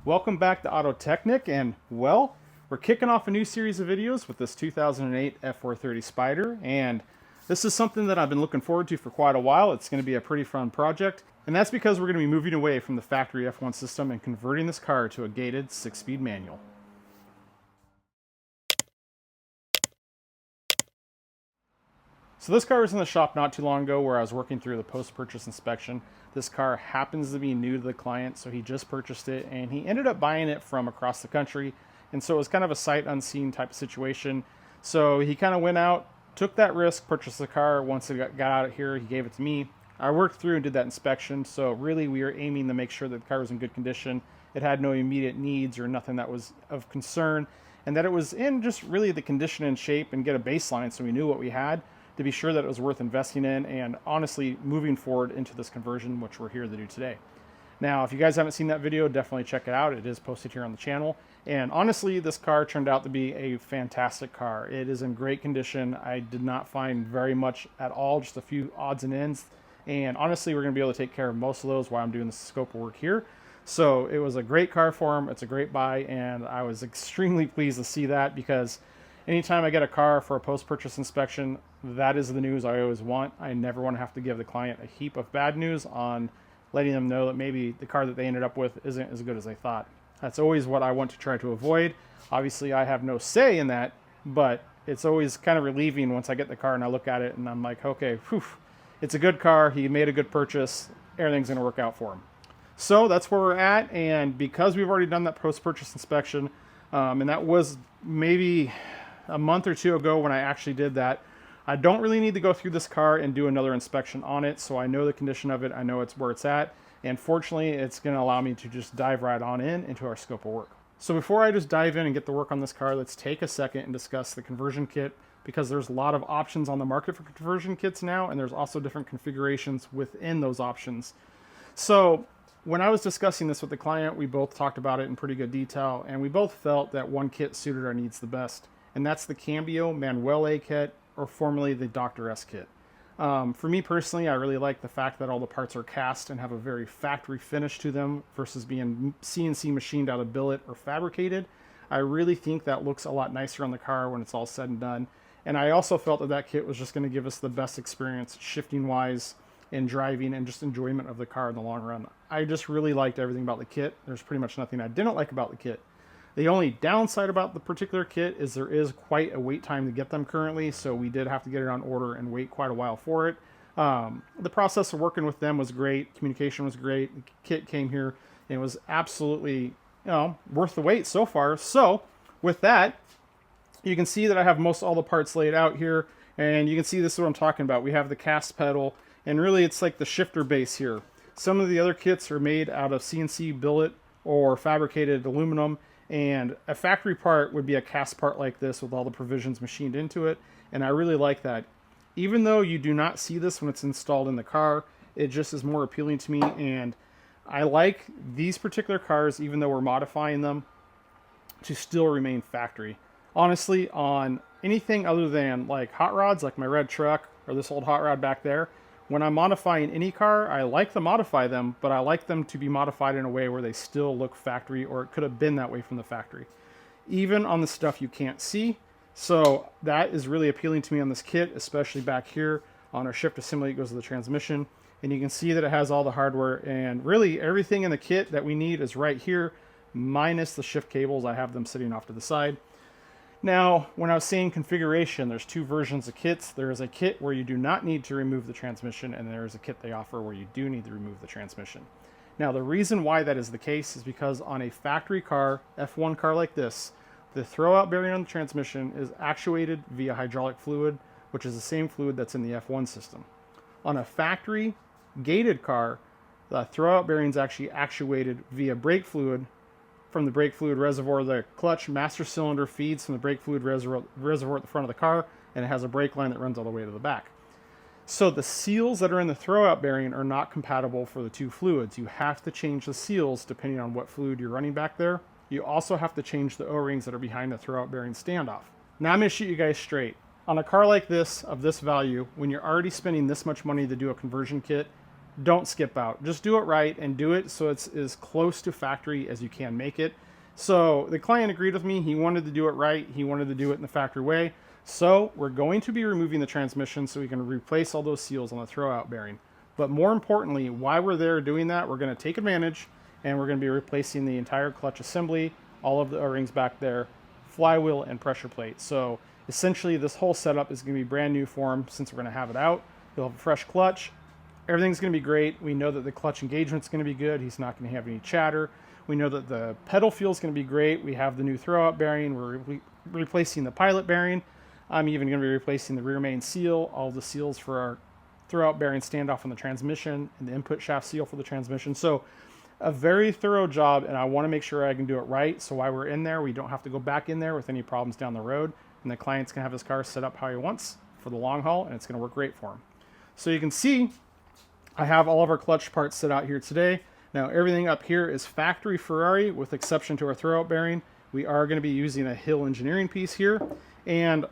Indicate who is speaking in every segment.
Speaker 1: Welcome back to Auto Technic, and well, we're kicking off a new series of videos with this 2008 F430 Spider, and this is something that I've been looking forward to for quite a while. It's going to be a pretty fun project, and that's because we're going to be moving away from the factory F1 system and converting this car to a gated 6-speed manual. So this car was in the shop not too long ago where I was working through the post-purchase inspection. This car happens to be new to the client, so he just purchased it and he ended up buying it from across the country. And so it was kind of a sight unseen type of situation. So he kind of went out, took that risk, purchased the car. Once it got out of here, he gave it to me. I worked through and did that inspection. So really we were aiming to make sure that the car was in good condition. It had no immediate needs or nothing that was of concern, and that it was in just really the condition and shape and get a baseline so we knew what we had, to be sure that it was worth investing in and honestly moving forward into this conversion, which we're here to do today. Now, if you guys haven't seen that video, definitely check it out. It is posted here on the channel. And honestly, this car turned out to be a fantastic car. It is in great condition. I did not find very much at all, just a few odds and ends. And honestly, we're gonna be able to take care of most of those while I'm doing the scope of work here. So it was a great car for him. It's a great buy, and I was extremely pleased to see that, because anytime I get a car for a post-purchase inspection, that is the news I always want. I never want to have to give the client a heap of bad news on letting them know that maybe the car that they ended up with isn't as good as they thought. That's always what I want to try to avoid. Obviously, I have no say in that, but it's always kind of relieving once I get the car and I look at it and I'm like, okay, whew, it's a good car. He made a good purchase. Everything's going to work out for him. So that's where we're at, and because we've already done that post-purchase inspection, and that was maybe a month or two ago when I actually did that, I don't really need to go through this car and do another inspection on it, so I know the condition of it, I know it's where it's at, and fortunately it's going to allow me to just dive right on into our scope of work. So before I just dive in and get the work on this car, let's take a second and discuss the conversion kit, because there's a lot of options on the market for conversion kits now, and there's also different configurations within those options. So when I was discussing this with the client, we both talked about it in pretty good detail, and we both felt that one kit suited our needs the best, and that's the Cambio Manuale kit, or formerly the Dr. S kit. For me personally, I really like the fact that all the parts are cast and have a very factory finish to them versus being CNC machined out of billet or fabricated. I really think that looks a lot nicer on the car when it's all said and done. And I also felt that that kit was just going to give us the best experience shifting wise and driving and just enjoyment of the car in the long run. I just really liked everything about the kit. There's pretty much nothing I didn't like about the kit. The only downside about the particular kit is there is quite a wait time to get them currently, so we did have to get it on order and wait quite a while for it. The process of working with them was great. Communication was great. The kit came here and it was absolutely, worth the wait so far. So with that, you can see that I have most all the parts laid out here, and you can see this is what I'm talking about. We have the cast pedal, and really it's like the shifter base here. Some of the other kits are made out of CNC billet or fabricated aluminum, and a factory part would be a cast part like this with all the provisions machined into it, and I really like that. Even though you do not see this when it's installed in the car, it just is more appealing to me, and I like these particular cars, even though we're modifying them, to still remain factory. Honestly, on anything other than like hot rods, like my red truck or this old hot rod back there, when I'm modifying any car, I like to modify them, but I like them to be modified in a way where they still look factory, or it could have been that way from the factory. Even on the stuff you can't see. So that is really appealing to me on this kit, especially back here on our shift assembly. It goes to the transmission, and you can see that it has all the hardware, and really everything in the kit that we need is right here, minus the shift cables. I have them sitting off to the side. Now, when I was saying configuration, there's two versions of kits. There is a kit where you do not need to remove the transmission, and there is a kit they offer where you do need to remove the transmission. Now, the reason why that is the case is because on a factory car, F1 car like this, the throwout bearing on the transmission is actuated via hydraulic fluid, which is the same fluid that's in the F1 system. On a factory gated car, the throwout bearing is actually actuated via brake fluid. From the brake fluid reservoir, the clutch master cylinder feeds from the brake fluid reservoir at the front of the car, and it has a brake line that runs all the way to the back. So the seals that are in the throwout bearing are not compatible for the two fluids. You have to change the seals depending on what fluid you're running back there. You also have to change the O-rings that are behind the throwout bearing standoff. Now I'm going to shoot you guys straight. On a car like this, of this value, when you're already spending this much money to do a conversion kit, don't skip out. Just do it right and do it so it's as close to factory as you can make it. So the client agreed with me. He wanted to do it right. He wanted to do it in the factory way. So we're going to be removing the transmission so we can replace all those seals on the throwout bearing. But more importantly, while we're there doing that, we're going to take advantage and we're going to be replacing the entire clutch assembly, all of the O-rings back there, flywheel and pressure plate. So essentially this whole setup is going to be brand new for him since we're going to have it out. He'll have a fresh clutch. Everything's going to be great. We know that the clutch engagement's going to be good. He's not going to have any chatter. We know that the pedal feel is going to be great. We have the new throwout bearing. We're replacing the pilot bearing. I'm even going to be replacing the rear main seal, all the seals for our throwout bearing standoff on the transmission, and the input shaft seal for the transmission. So a very thorough job, and I want to make sure I can do it right. So while we're in there, we don't have to go back in there with any problems down the road. And the client's going to have his car set up how he wants for the long haul, and it's going to work great for him. So you can see I have all of our clutch parts set out here today. Now everything up here is factory Ferrari with exception to our throwout bearing. We are going to be using a Hill engineering piece here. And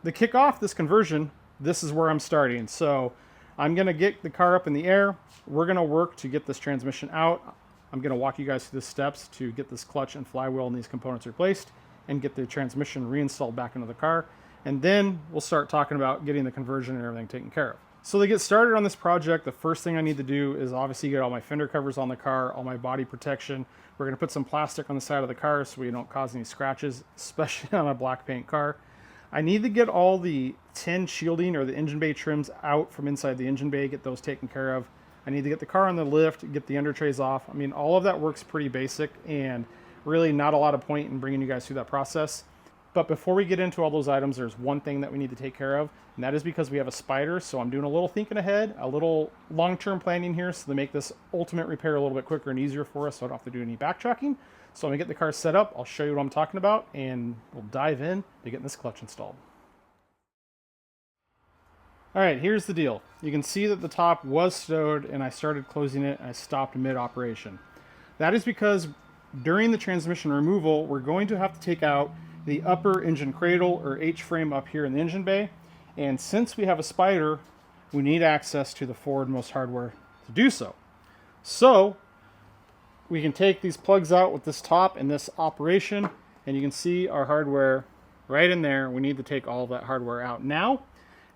Speaker 1: to kick off this conversion, this is where I'm starting. So I'm going to get the car up in the air. We're going to work to get this transmission out. I'm going to walk you guys through the steps to get this clutch and flywheel and these components replaced and get the transmission reinstalled back into the car. And then we'll start talking about getting the conversion and everything taken care of. So to get started on this project, the first thing I need to do is obviously get all my fender covers on the car, all my body protection. We're going to put some plastic on the side of the car so we don't cause any scratches, especially on a black paint car. I need to get all the tin shielding or the engine bay trims out from inside the engine bay, get those taken care of. I need to get the car on the lift, get the under trays off. I mean, all of that works pretty basic and really not a lot of point in bringing you guys through that process. But before we get into all those items, there's one thing that we need to take care of, and that is because we have a Spider. So I'm doing a little thinking ahead, a little long-term planning here so to make this ultimate repair a little bit quicker and easier for us so I don't have to do any backtracking. So I'm gonna get the car set up, I'll show you what I'm talking about, and we'll dive in to getting this clutch installed. All right, here's the deal. You can see that the top was stowed and I started closing it and I stopped mid-operation. That is because during the transmission removal, we're going to have to take out the upper engine cradle or H-frame up here in the engine bay. And since we have a Spider, we need access to the forwardmost hardware to do so. So we can take these plugs out with this top and this operation, and you can see our hardware right in there. We need to take all of that hardware out now.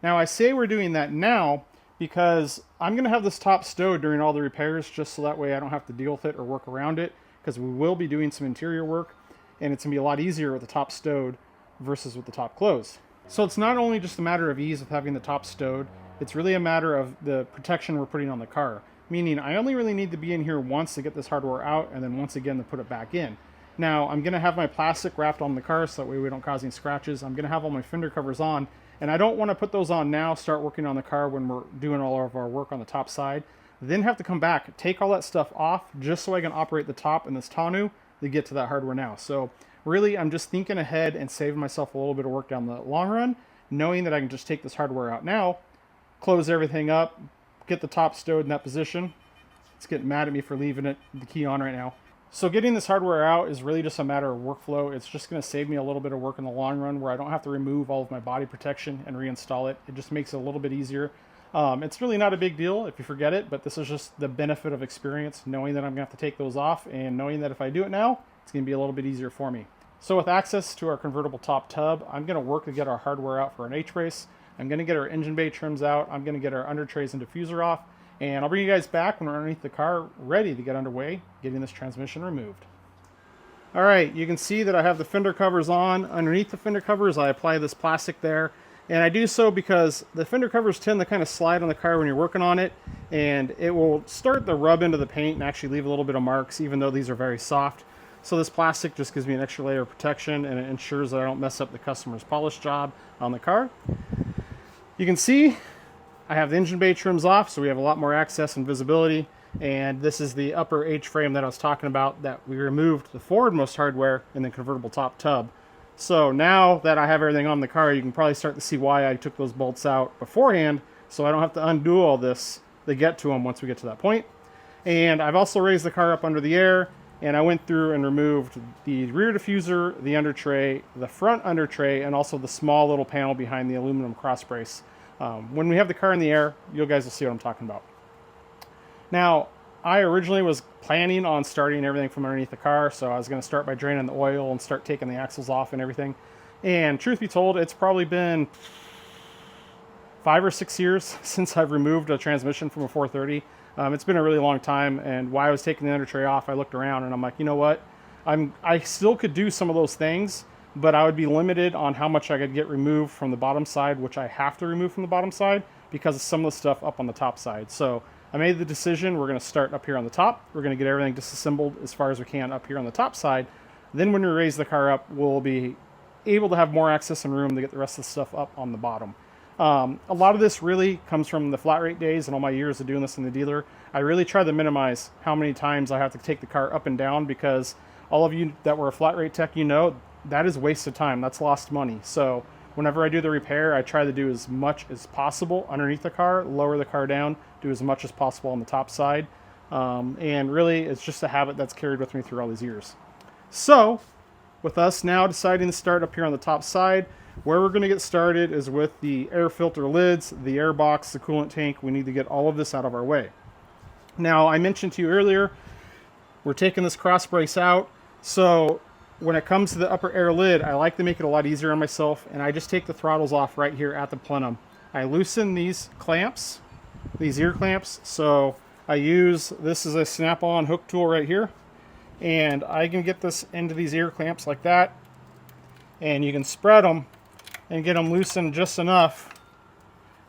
Speaker 1: Now I say we're doing that now because I'm going to have this top stowed during all the repairs just so that way I don't have to deal with it or work around it, because we will be doing some interior work and it's going to be a lot easier with the top stowed versus with the top closed. So it's not only just a matter of ease of having the top stowed, it's really a matter of the protection we're putting on the car. Meaning I only really need to be in here once to get this hardware out and then once again to put it back in. Now I'm going to have my plastic wrapped on the car so that way we don't cause any scratches. I'm going to have all my fender covers on, and I don't want to put those on now, start working on the car when we're doing all of our work on the top side, then have to come back, take all that stuff off just so I can operate the top in this tonneau to get to that hardware now. So really I'm just thinking ahead and saving myself a little bit of work down the long run, knowing that I can just take this hardware out now, close everything up, get the top stowed in that position. It's getting mad at me for leaving it the key on right now. So getting this hardware out is really just a matter of workflow. It's just going to save me a little bit of work in the long run where I don't have to remove all of my body protection and reinstall it. It just makes it a little bit easier. It's really not a big deal if you forget it, but this is just the benefit of experience, knowing that I'm going to have to take those off and knowing that if I do it now, it's going to be a little bit easier for me. So with access to our convertible top tub, I'm going to work to get our hardware out for an H-brace. I'm going to get our engine bay trims out. I'm going to get our under trays and diffuser off. And I'll bring you guys back when we're underneath the car, ready to get underway, getting this transmission removed. All right, you can see that I have the fender covers on. Underneath the fender covers, I apply this plastic there. And I do so because the fender covers tend to kind of slide on the car when you're working on it, and it will start to rub into the paint and actually leave a little bit of marks, even though these are very soft. So this plastic just gives me an extra layer of protection, and it ensures that I don't mess up the customer's polish job on the car. You can see I have the engine bay trims off, so we have a lot more access and visibility. And this is the upper H-frame that I was talking about that we removed the forwardmost hardware in the convertible top tub. So now that I have everything on the car, you can probably start to see why I took those bolts out beforehand, so I don't have to undo all this to get to them once we get to that point. And I've also raised the car up under the air, and I went through and removed the rear diffuser, the under tray, the front under tray, and also the small little panel behind the aluminum cross brace. When we have the car in the air, you guys will see what I'm talking about. Now, I originally was planning on starting everything from underneath the car, so I was going to start by draining the oil and start taking the axles off and everything. And truth be told, it's probably been 5 or 6 years since I've removed a transmission from a 430. It's been a really long time, and while I was taking the under tray off, I looked around and I'm like, you know what? I still could do some of those things, but I would be limited on how much I could get removed from the bottom side, which I have to remove from the bottom side because of some of the stuff up on the top side. So I made the decision, we're going to start up here on the top. We're going to get everything disassembled as far as we can up here on the top side. Then when we raise the car up, we'll be able to have more access and room to get the rest of the stuff up on the bottom. A lot of this really comes from the flat rate days and all my years of doing this in the dealer. I really try to minimize how many times I have to take the car up and down, because all of you that were a flat rate tech, you know, that is wasted time. That's lost money. So whenever I do the repair, I try to do as much as possible underneath the car, lower the car down, do as much as possible on the top side. And really, it's just a habit that's carried with me through all these years. So with us now deciding to start up here on the top side, where we're going to get started is with the air filter lids, the air box, the coolant tank. We need to get all of this out of our way. Now, I mentioned to you earlier, we're taking this cross brace out. So when it comes to the upper air lid, I like to make it a lot easier on myself, and I just take the throttles off right here at the plenum. I loosen these clamps, these ear clamps. So I use, this is a snap-on hook tool right here, and I can get this into these ear clamps like that, and you can spread them and get them loosened just enough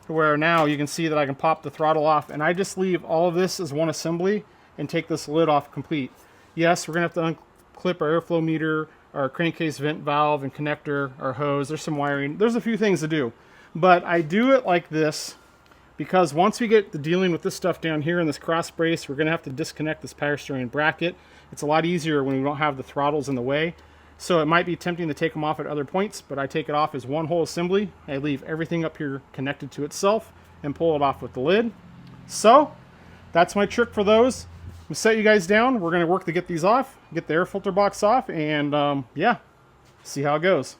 Speaker 1: to where now you can see that I can pop the throttle off, and I just leave all of this as one assembly and take this lid off complete. Yes, we're going to have to unclip our airflow meter, our crankcase vent valve and connector, our hose. There's some wiring. There's a few things to do, but I do it like this because once we get to dealing with this stuff down here in this cross brace, we're going to have to disconnect this power steering bracket. It's a lot easier when we don't have the throttles in the way. So it might be tempting to take them off at other points, but I take it off as one whole assembly. I leave everything up here connected to itself and pull it off with the lid. So that's my trick for those. I'm gonna set you guys down. We're gonna work to get these off, get the air filter box off, and yeah, see how it goes.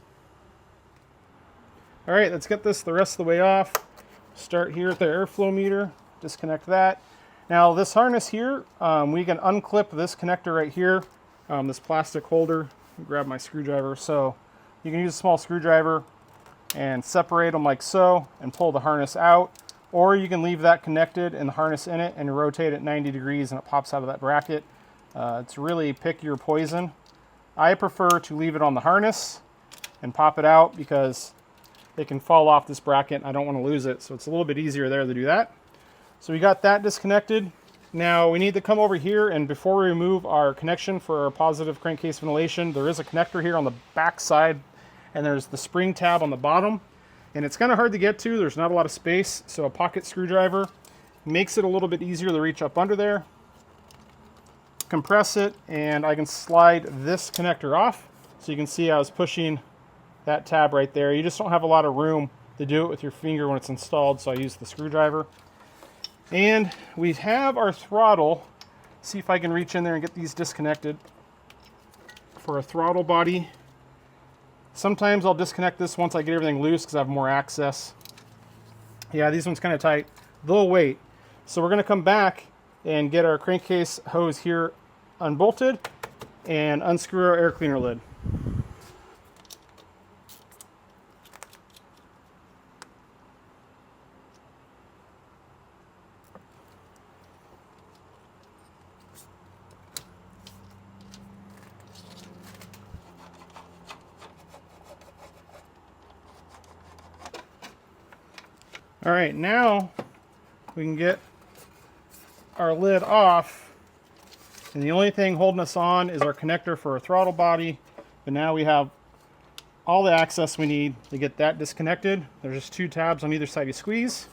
Speaker 1: All right, let's get this the rest of the way off. Start here at the airflow meter, disconnect that. Now this harness here, we can unclip this connector right here, this plastic holder. Grab my screwdriver. So you can use a small screwdriver and separate them like so and pull the harness out, or you can leave that connected and the harness in it and rotate it 90 degrees and it pops out of that bracket. It's really pick your poison. I prefer to leave it on the harness and pop it out because it can fall off this bracket. I don't want to lose it, so it's a little bit easier there to do that. So we got that disconnected. Now we need to come over here, and before we remove our connection for our positive crankcase ventilation, there is a connector here on the back side, and there's the spring tab on the bottom, and it's kind of hard to get to. There's not a lot of space, so a pocket screwdriver makes it a little bit easier to reach up under there. Compress it, and I can slide this connector off. So you can see I was pushing that tab right there. You just don't have a lot of room to do it with your finger when it's installed, so I use the screwdriver. And we have our throttle. See if I can reach in there and get these disconnected for a throttle body. Sometimes I'll disconnect this once I get everything loose because I have more access. Yeah, these ones kind of tight. They'll wait. So we're going to come back and get our crankcase hose here unbolted and unscrew our air cleaner lid. All right, now we can get our lid off, and the only thing holding us on is our connector for our throttle body. But now we have all the access we need to get that disconnected. There's just 2 tabs on either side you squeeze,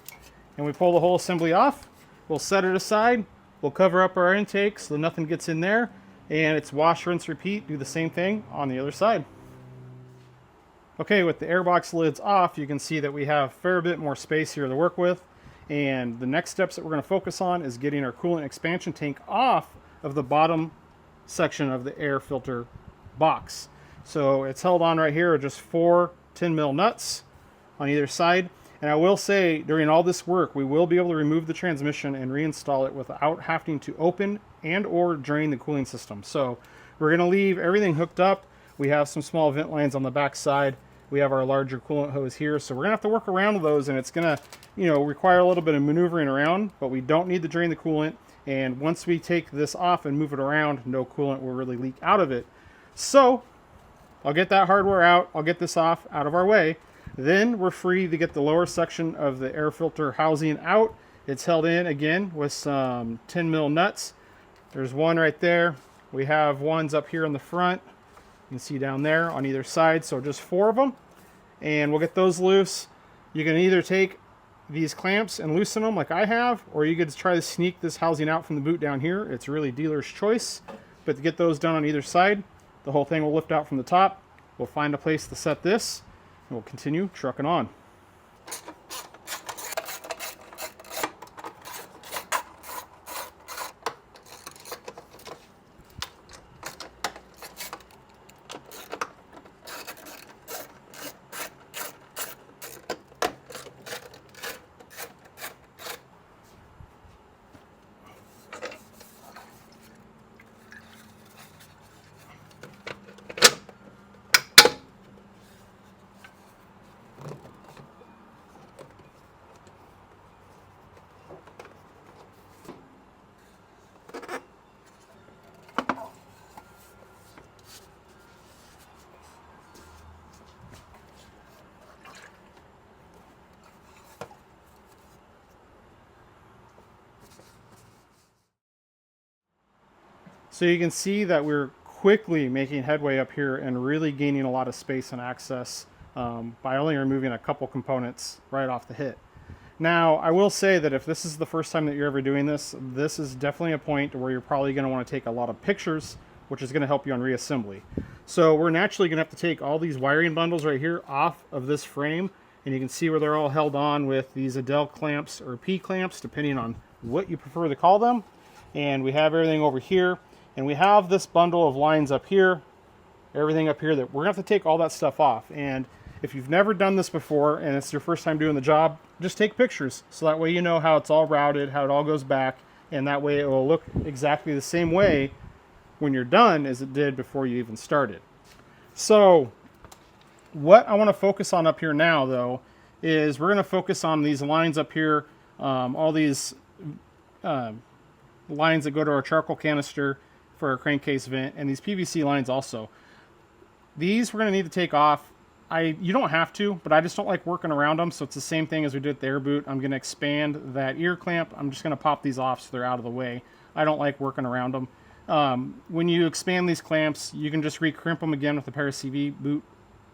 Speaker 1: and we pull the whole assembly off. We'll set it aside. We'll cover up our intake so nothing gets in there, and it's wash, rinse, repeat. Do the same thing on the other side. Okay, with the airbox lids off, you can see that we have a fair bit more space here to work with. And the next steps that we're going to focus on is getting our coolant expansion tank off of the bottom section of the air filter box. So it's held on right here with just 4 10 mil nuts on either side. And I will say, during all this work, we will be able to remove the transmission and reinstall it without having to open and or drain the cooling system. So we're going to leave everything hooked up. We have some small vent lines on the back side. We have our larger coolant hose here. So we're going to have to work around those, and it's going to, require a little bit of maneuvering around, but we don't need to drain the coolant. And once we take this off and move it around, no coolant will really leak out of it. So I'll get that hardware out. I'll get this off out of our way. Then we're free to get the lower section of the air filter housing out. It's held in again with some 10 mil nuts. There's one right there. We have ones up here in the front. You can see down there on either side. So just 4 of them. And we'll get those loose. You can either take these clamps and loosen them like I have, or you could try to sneak this housing out from the boot down here. It's really dealer's choice. But to get those done on either side, the whole thing will lift out from the top. We'll find a place to set this. We'll continue trucking on. So you can see that we're quickly making headway up here and really gaining a lot of space and access by only removing a couple components right off the hit. Now, I will say that if this is the first time that you're ever doing this, this is definitely a point where you're probably going to want to take a lot of pictures, which is going to help you on reassembly. So we're naturally going to have to take all these wiring bundles right here off of this frame, and you can see where they're all held on with these Adele clamps or P clamps, depending on what you prefer to call them. And we have everything over here. And we have this bundle of lines up here, everything up here, that we're going to have to take all that stuff off. And if you've never done this before and it's your first time doing the job, just take pictures. So that way you know how it's all routed, how it all goes back, and that way it will look exactly the same way when you're done as it did before you even started. So what I want to focus on up here now, though, is we're going to focus on these lines up here, all these lines that go to our charcoal canister for our crankcase vent, and these PVC lines also. These we're going to need to take off. You don't have to, but I just don't like working around them, so it's the same thing as we did with the air boot. I'm going to expand that ear clamp. I'm just going to pop these off so they're out of the way. I don't like working around them. When you expand these clamps, you can just re-crimp them again with a pair of CV boot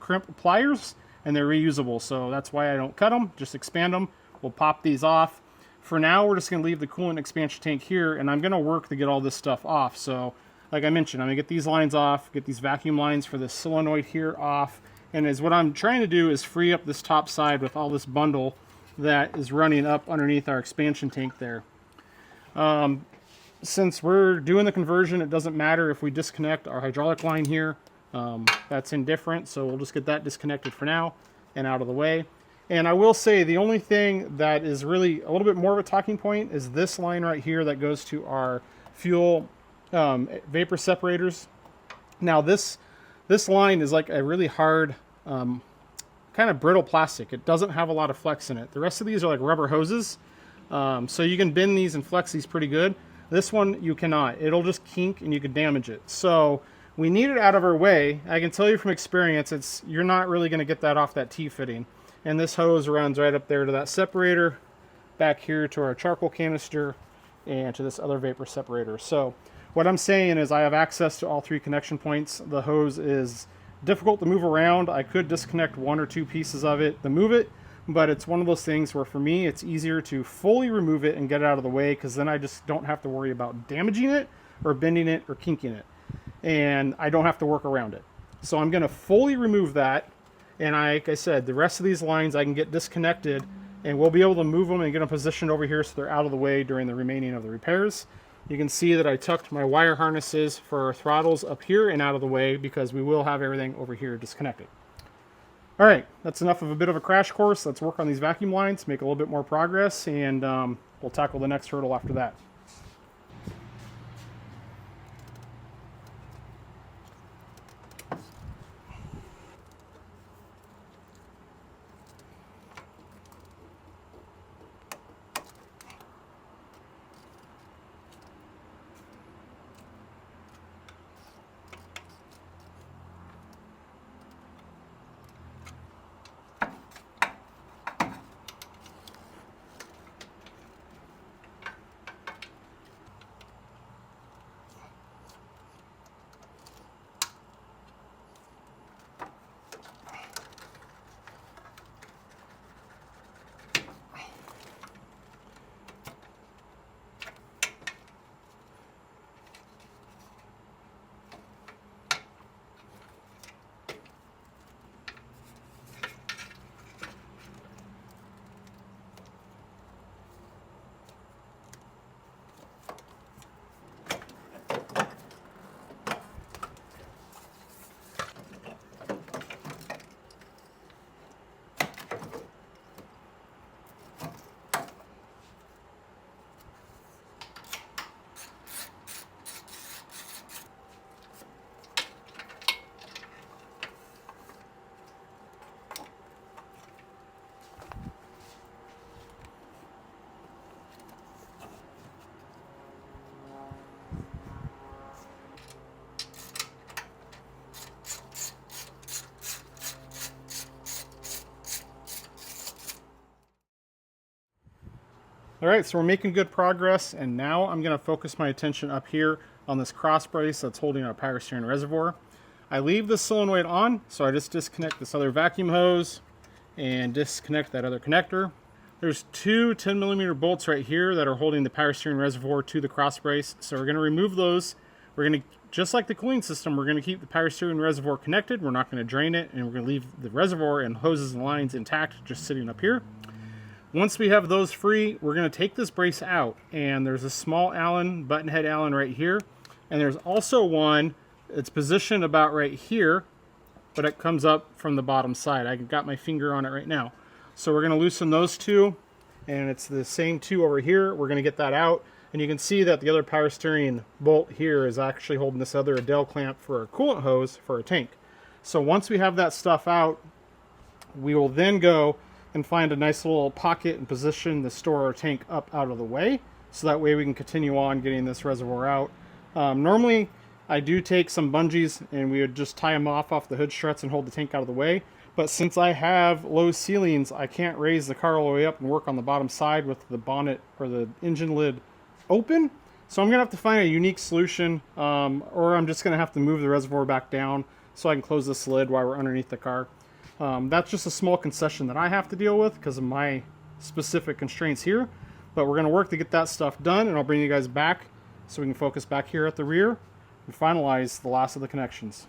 Speaker 1: crimp pliers, and they're reusable, so that's why I don't cut them. Just expand them. We'll pop these off. For now, we're just going to leave the coolant expansion tank here, and I'm going to work to get all this stuff off. So, like I mentioned, I'm going to get these lines off, get these vacuum lines for this solenoid here off, and what I'm trying to do is free up this top side with all this bundle that is running up underneath our expansion tank there. Since we're doing the conversion, it doesn't matter if we disconnect our hydraulic line here. That's indifferent, so we'll just get that disconnected for now and out of the way. And I will say the only thing that is really a little bit more of a talking point is this line right here that goes to our fuel vapor separators. Now this line is like a really hard kind of brittle plastic. It doesn't have a lot of flex in it. The rest of these are like rubber hoses, so you can bend these and flex these pretty good. This one you cannot. It'll just kink and you could damage it. So we need it out of our way. I can tell you from experience, you're not really going to get that off that T-fitting. And this hose runs right up there to that separator, back here to our charcoal canister, and to this other vapor separator. So what I'm saying is I have access to all 3 connection points. The hose is difficult to move around. I could disconnect 1 or 2 pieces of it to move it, but it's one of those things where for me it's easier to fully remove it and get it out of the way, because then I just don't have to worry about damaging it or bending it or kinking it, and I don't have to work around it. So I'm going to fully remove that. And like I said, the rest of these lines I can get disconnected, and we'll be able to move them and get them positioned over here so they're out of the way during the remaining of the repairs. You can see that I tucked my wire harnesses for our throttles up here and out of the way, because we will have everything over here disconnected. All right, that's enough of a bit of a crash course. Let's work on these vacuum lines, make a little bit more progress, and we'll tackle the next hurdle after that. All right, so we're making good progress, and now I'm going to focus my attention up here on this cross brace that's holding our power steering reservoir. I leave the solenoid on, so I just disconnect this other vacuum hose and disconnect that other connector. There's two 10mm bolts right here that are holding the power steering reservoir to the cross brace, so we're going to remove those. We're going to, just like the cooling system, we're going to keep the power steering reservoir connected. We're not going to drain it, and we're going to leave the reservoir and hoses and lines intact, just sitting up here. Once we have those free, we're going to take this brace out, and there's a small Allen, button head Allen right here, and there's also one, it's positioned about right here, but it comes up from the bottom side. I got my finger on it right now. So we're going to loosen those two, and it's the same two over here. We're going to get that out, and you can see that the other power steering bolt here is actually holding this other Adele clamp for a coolant hose for a tank. So once we have that stuff out, we will then go and find a nice little pocket and position the store or tank up out of the way, so that way we can continue on getting this reservoir out. Normally I do take some bungees and we would just tie them off the hood struts and hold the tank out of the way, but since I have low ceilings, I can't raise the car all the way up and work on the bottom side with the bonnet or the engine lid open. So I'm gonna have to find a unique solution, or I'm just gonna have to move the reservoir back down so I can close this lid while we're underneath the car. That's just a small concession that I have to deal with because of my specific constraints here, but we're going to work to get that stuff done, and I'll bring you guys back so we can focus back here at the rear and finalize the last of the connections.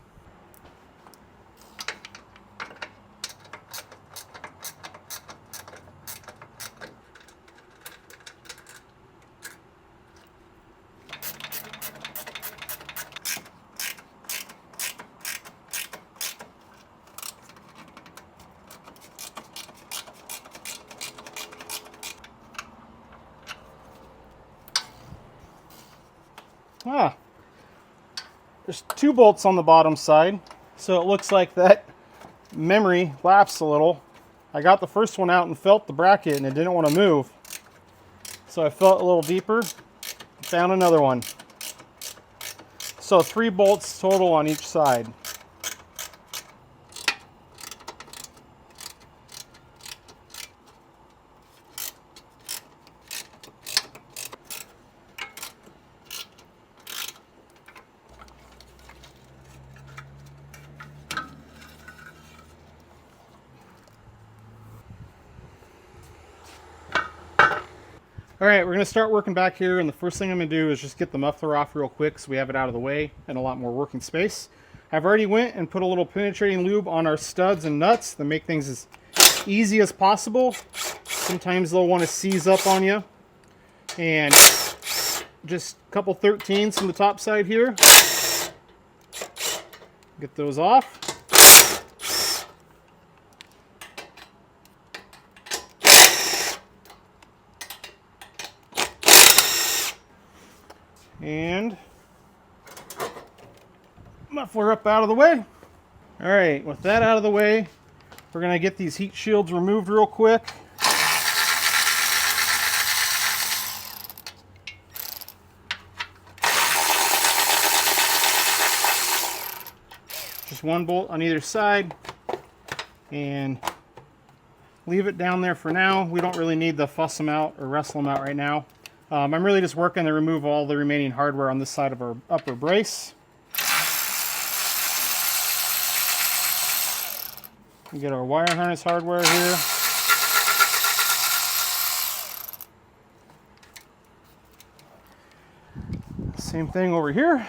Speaker 1: There's two bolts on the bottom side, so it looks like that memory lapsed a little. I got the first one out and felt the bracket and it didn't want to move, so I felt a little deeper, found another one. So 3 bolts total on each side. All right, we're gonna start working back here, and the first thing I'm gonna do is just get the muffler off real quick so we have it out of the way and a lot more working space. I've already went and put a little penetrating lube on our studs and nuts to make things as easy as possible. Sometimes they'll want to seize up on you. And just a couple 13s from the top side here. Get those off. And muffler up out of the way. All right, with that out of the way, we're gonna get these heat shields removed real quick. Just one bolt on either side, and leave it down there for now. We don't really need to fuss them out or wrestle them out right now. I'm really just working to remove all the remaining hardware on this side of our upper brace. We get our wire harness hardware here. Same thing over here.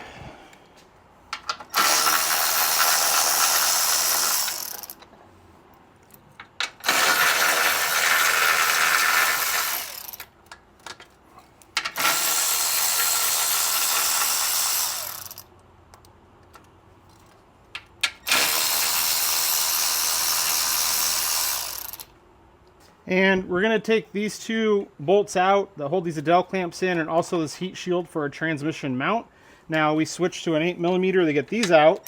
Speaker 1: And we're going to take these two bolts out that hold these Adele clamps in, and also this heat shield for a transmission mount. Now we switch to an 8mm to get these out.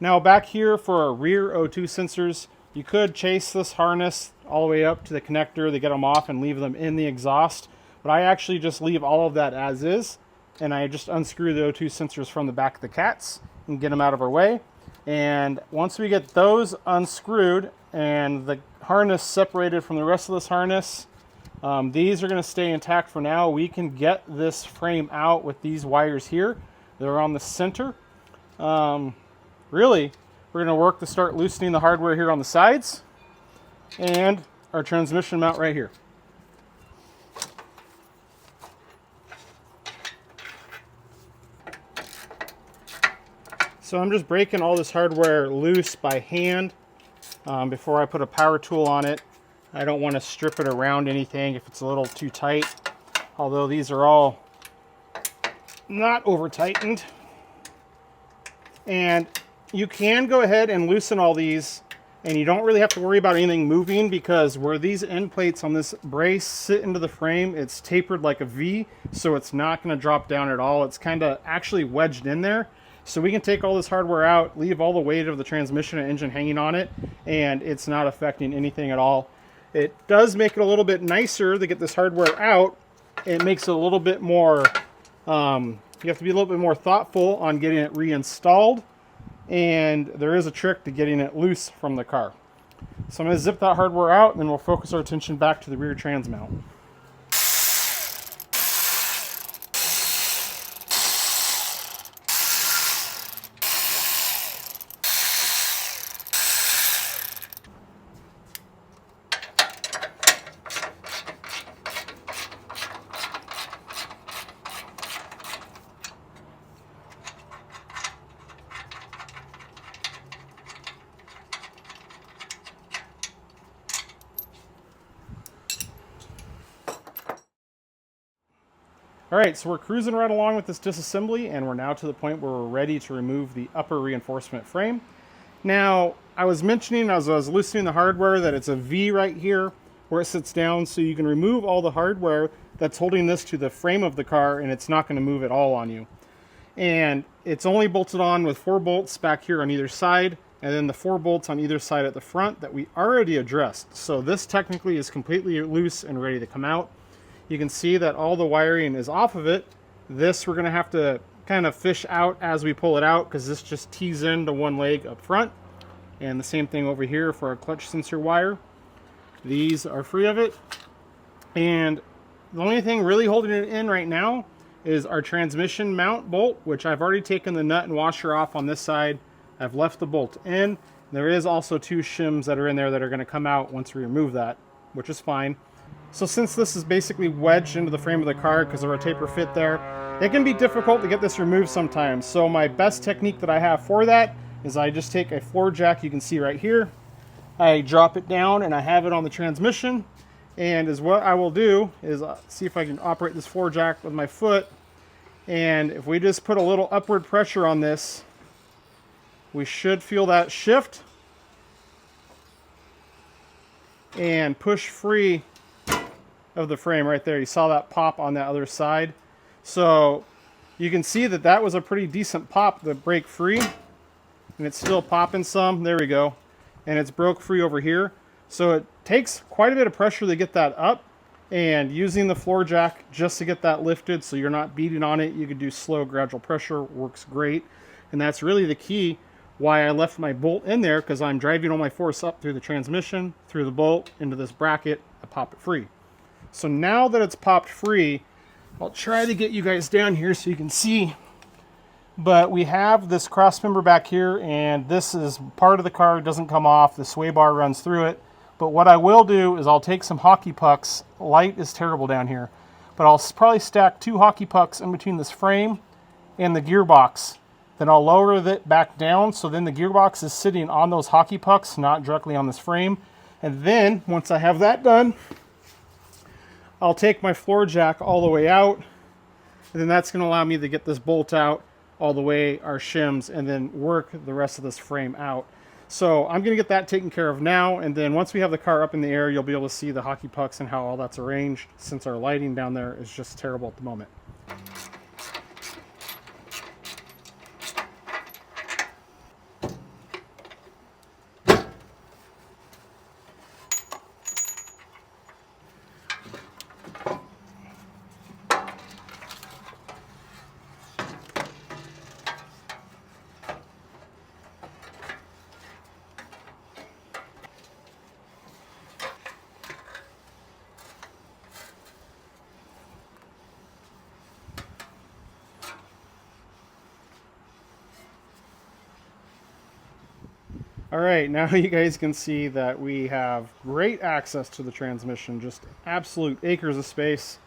Speaker 1: Now back here for our rear O2 sensors, you could chase this harness all the way up to the connector to get them off and leave them in the exhaust, but I actually just leave all of that as is, and I just unscrew the O2 sensors from the back of the cats and get them out of our way. And once we get those unscrewed and the harness separated from the rest of this harness, these are going to stay intact for now. We can get this frame out with these wires here. They're on the center. Really, we're going to work to start loosening the hardware here on the sides and our transmission mount right here. So I'm just breaking all this hardware loose by hand before I put a power tool on it. I don't want to strip it around anything if it's a little too tight, although these are all not over tightened. And you can go ahead and loosen all these, and you don't really have to worry about anything moving, because where these end plates on this brace sit into the frame, it's tapered like a V, so it's not going to drop down at all. It's kind of actually wedged in there. So we can take all this hardware out, leave all the weight of the transmission and engine hanging on it, and it's not affecting anything at all. It does make it a little bit nicer to get this hardware out. It makes it a little bit more, you have to be a little bit more thoughtful on getting it reinstalled. And there is a trick to getting it loose from the car. So I'm going to zip that hardware out, and then we'll focus our attention back to the rear trans mount. All right, so we're cruising right along with this disassembly, and we're now to the point where we're ready to remove the upper reinforcement frame. Now, I was mentioning as I was loosening the hardware that it's a V right here where it sits down, so you can remove all the hardware that's holding this to the frame of the car, and it's not going to move at all on you. And it's only bolted on with 4 bolts back here on either side, and then the 4 bolts on either side at the front that we already addressed. So this technically is completely loose and ready to come out. You can see that all the wiring is off of it. This we're going to have to kind of fish out as we pull it out, because this just tees into one leg up front. And the same thing over here for our clutch sensor wire. These are free of it. And the only thing really holding it in right now is our transmission mount bolt, which I've already taken the nut and washer off on this side. I've left the bolt in. There is also 2 shims that are in there that are going to come out once we remove that, which is fine. So since this is basically wedged into the frame of the car because of our taper fit there, It can be difficult to get this removed sometimes, so my best technique that I have for that is I just take a floor jack, you can see right here, I drop it down and I have it on the transmission, and is what I will do is see if I can operate this floor jack with my foot, and if we just put a little upward pressure on this, we should feel that shift and push free of the frame right there. You saw that pop on that other side. So you can see that that was a pretty decent pop to break free, and it's still popping some. There we go. And it's broke free over here. So it takes quite a bit of pressure to get that up, and using the floor jack just to get that lifted so you're not beating on it, you can do slow gradual pressure, works great. And that's really the key why I left my bolt in there, because I'm driving all my force up through the transmission, through the bolt, into this bracket, I pop it free. So now that it's popped free, I'll try to get you guys down here so you can see. But we have this cross member back here, and this is part of the car, it doesn't come off, the sway bar runs through it. But what I will do is I'll take some hockey pucks, light is terrible down here, but I'll probably stack 2 hockey pucks in between this frame and the gearbox. Then I'll lower it back down, so then the gearbox is sitting on those hockey pucks, not directly on this frame. And then, once I have that done, I'll take my floor jack all the way out, and then that's going to allow me to get this bolt out all the way, our shims, and then work the rest of this frame out. So I'm going to get that taken care of now, and then once we have the car up in the air, you'll be able to see the hockey pucks and how all that's arranged, since our lighting down there is just terrible at the moment. All right, now you guys can see that we have great access to the transmission, just absolute acres of space.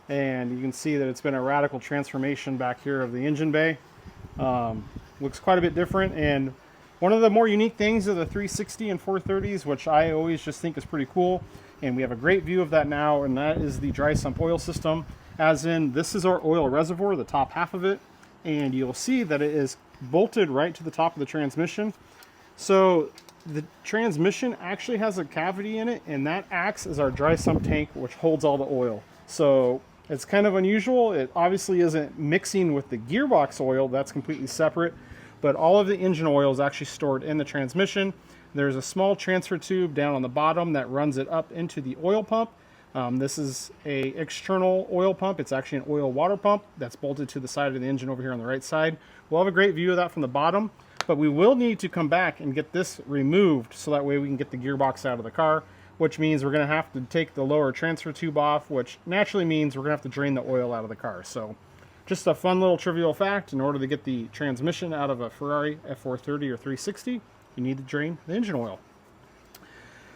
Speaker 1: And you can see that it's been a radical transformation back here of the engine bay. Looks quite a bit different. And one of the more unique things of the 360 and 430s, which I always just think is pretty cool, and we have a great view of that now, and that is the dry sump oil system. As in, this is our oil reservoir, the top half of it, and you'll see that it is bolted right to the top of the transmission. So the transmission actually has a cavity in it, and that acts as our dry sump tank, which holds all the oil. So it's kind of unusual. It obviously isn't mixing with the gearbox oil, that's completely separate, but all of the engine oil is actually stored in the transmission. There's a small transfer tube down on the bottom that runs it up into the oil pump. This is a external oil pump. It's actually an oil water pump that's bolted to the side of the engine over here on the right side. We'll have a great view of that from the bottom. But we will need to come back and get this removed so that way we can get the gearbox out of the car, which means we're going to have to take the lower transfer tube off, which naturally means we're going to have to drain the oil out of the car. So just a fun little trivial fact, in order to get the transmission out of a Ferrari F430 or 360, you need to drain the engine oil.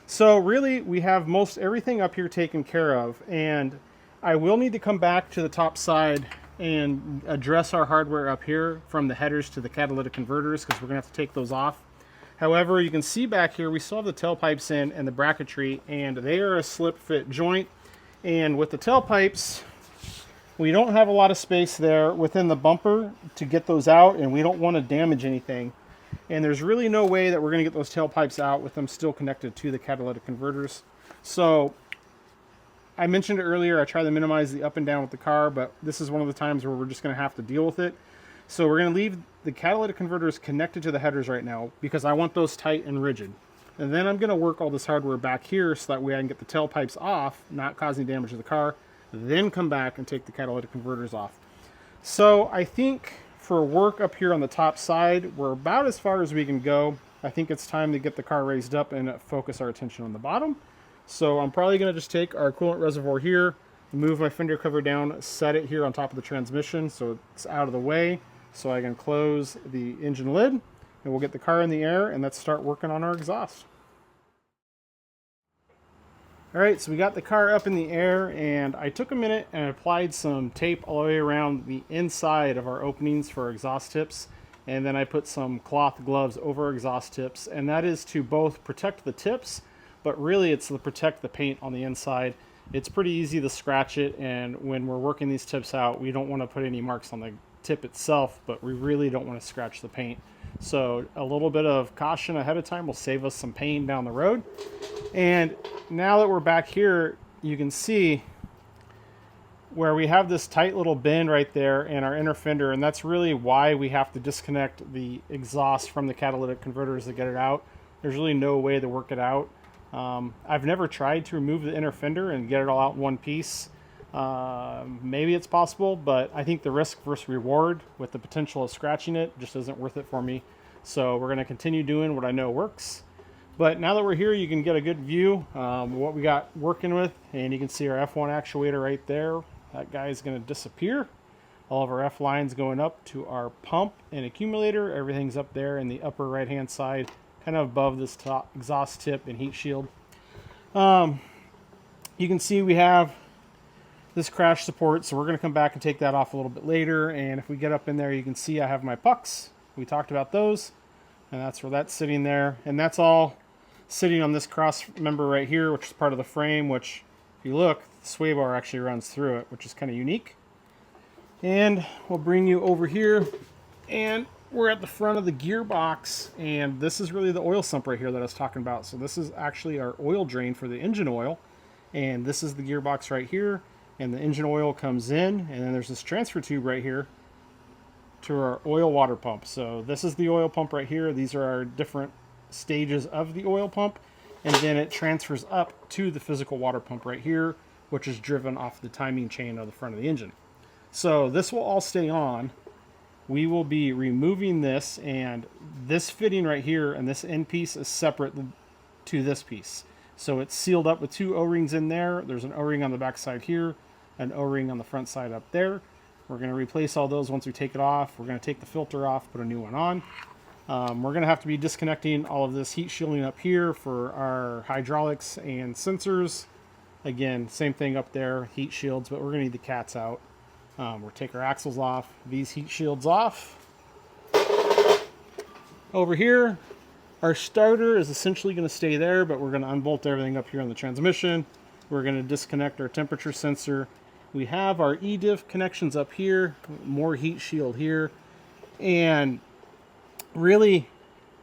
Speaker 1: So really, we have most everything up here taken care of, and I will need to come back to the top side and address our hardware up here from the headers to the catalytic converters, because we're going to have to take those off. However, you can see back here we still have the tailpipes in and the bracketry, and they are a slip fit joint. And with the tailpipes, we don't have a lot of space there within the bumper to get those out, and we don't want to damage anything. And there's really no way that we're going to get those tailpipes out with them still connected to the catalytic converters. So I mentioned earlier, I try to minimize the up and down with the car, but this is one of the times where we're just going to have to deal with it. So we're going to leave the catalytic converters connected to the headers right now, because I want those tight and rigid. And then I'm going to work all this hardware back here so that way I can get the tailpipes off, not causing damage to the car, then come back and take the catalytic converters off. So I think for work up here on the top side, we're about as far as we can go. I think it's time to get the car raised up and focus our attention on the bottom. So I'm probably going to just take our coolant reservoir here, move my fender cover down, set it here on top of the transmission so it's out of the way, so I can close the engine lid, and we'll get the car in the air, and let's start working on our exhaust. All right, so we got the car up in the air, and I took a minute and applied some tape all the way around the inside of our openings for exhaust tips, and then I put some cloth gloves over exhaust tips, and that is to both protect the tips, but really it's to protect the paint on the inside. It's pretty easy to scratch it, and when we're working these tips out, we don't want to put any marks on the tip itself, but we really don't want to scratch the paint. So a little bit of caution ahead of time will save us some pain down the road. And now that we're back here, you can see where we have this tight little bend right there in our inner fender, and that's really why we have to disconnect the exhaust from the catalytic converters to get it out. There's really no way to work it out. I've never tried to remove the inner fender and get it all out in one piece. Maybe it's possible, but I think the risk versus reward with the potential of scratching it just isn't worth it for me. So we're going to continue doing what I know works. But now that we're here, you can get a good view of what we got working with, and you can see our F1 actuator right there. That guy is going to disappear. All of our F lines going up to our pump and accumulator. Everything's up there in the upper right hand side, kind of above this top exhaust tip and heat shield. You can see we have this crash support, so we're going to come back and take that off a little bit later. And if we get up in there, you can see I have my pucks. We talked about those, and that's where that's sitting there, and that's all sitting on this cross member right here, which is part of the frame, which if you look, the sway bar actually runs through it, which is kind of unique. And we'll bring you over here, and we're at the front of the gearbox, and this is really the oil sump right here that I was talking about. So this is actually our oil drain for the engine oil, and this is the gearbox right here, and the engine oil comes in, and then there's this transfer tube right here to our oil water pump. So this is the oil pump right here. These are our different stages of the oil pump, and then it transfers up to the physical water pump right here, which is driven off the timing chain of the front of the engine. So this will all stay on. We will be removing this, and this fitting right here and this end piece is separate to this piece. So it's sealed up with two O-rings in there. There's an O-ring on the back side here, an O-ring on the front side up there. We're going to replace all those once we take it off. We're going to take the filter off, put a new one on. We're going to have to be disconnecting all of this heat shielding up here for our hydraulics and sensors. Again, same thing up there, heat shields, but we're going to need the cats out. We'll take our axles off, these heat shields off. Over here, our starter is essentially going to stay there, but we're going to unbolt everything up here on the transmission. We're going to disconnect our temperature sensor. We have our E-diff connections up here, more heat shield here, and really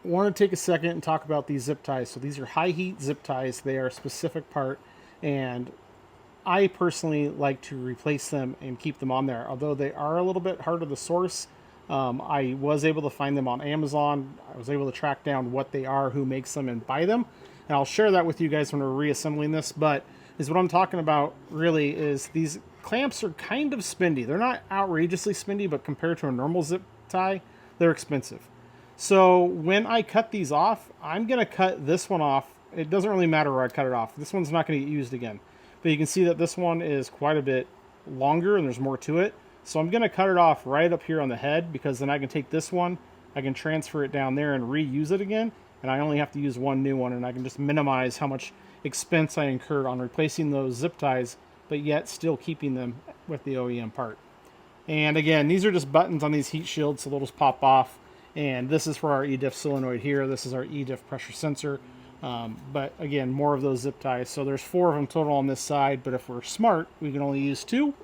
Speaker 1: want to take a second and talk about these zip ties. So these are high heat zip ties. They are a specific part, and I personally like to replace them and keep them on there. Although they are a little bit harder to source, I was able to find them on Amazon. I was able to track down what they are, who makes them, and buy them. And I'll share that with you guys when we're reassembling this. But is what I'm talking about really is these clamps are kind of spendy. They're not outrageously spendy, but compared to a normal zip tie, they're expensive. So when I cut these off, I'm going to cut this one off. It doesn't really matter where I cut it off. This one's not going to get used again. But you can see that this one is quite a bit longer and there's more to it. So I'm going to cut it off right up here on the head, because then I can take this one, I can transfer it down there and reuse it again. And I only have to use one new one, and I can just minimize how much expense I incurred on replacing those zip ties, but yet still keeping them with the OEM part. And again, these are just buttons on these heat shields, so they'll just pop off. And this is for our E-diff solenoid here. This is our E-diff pressure sensor. But again, more of those zip ties. So there's 4 of them total on this side, but if we're smart, we can only use 2.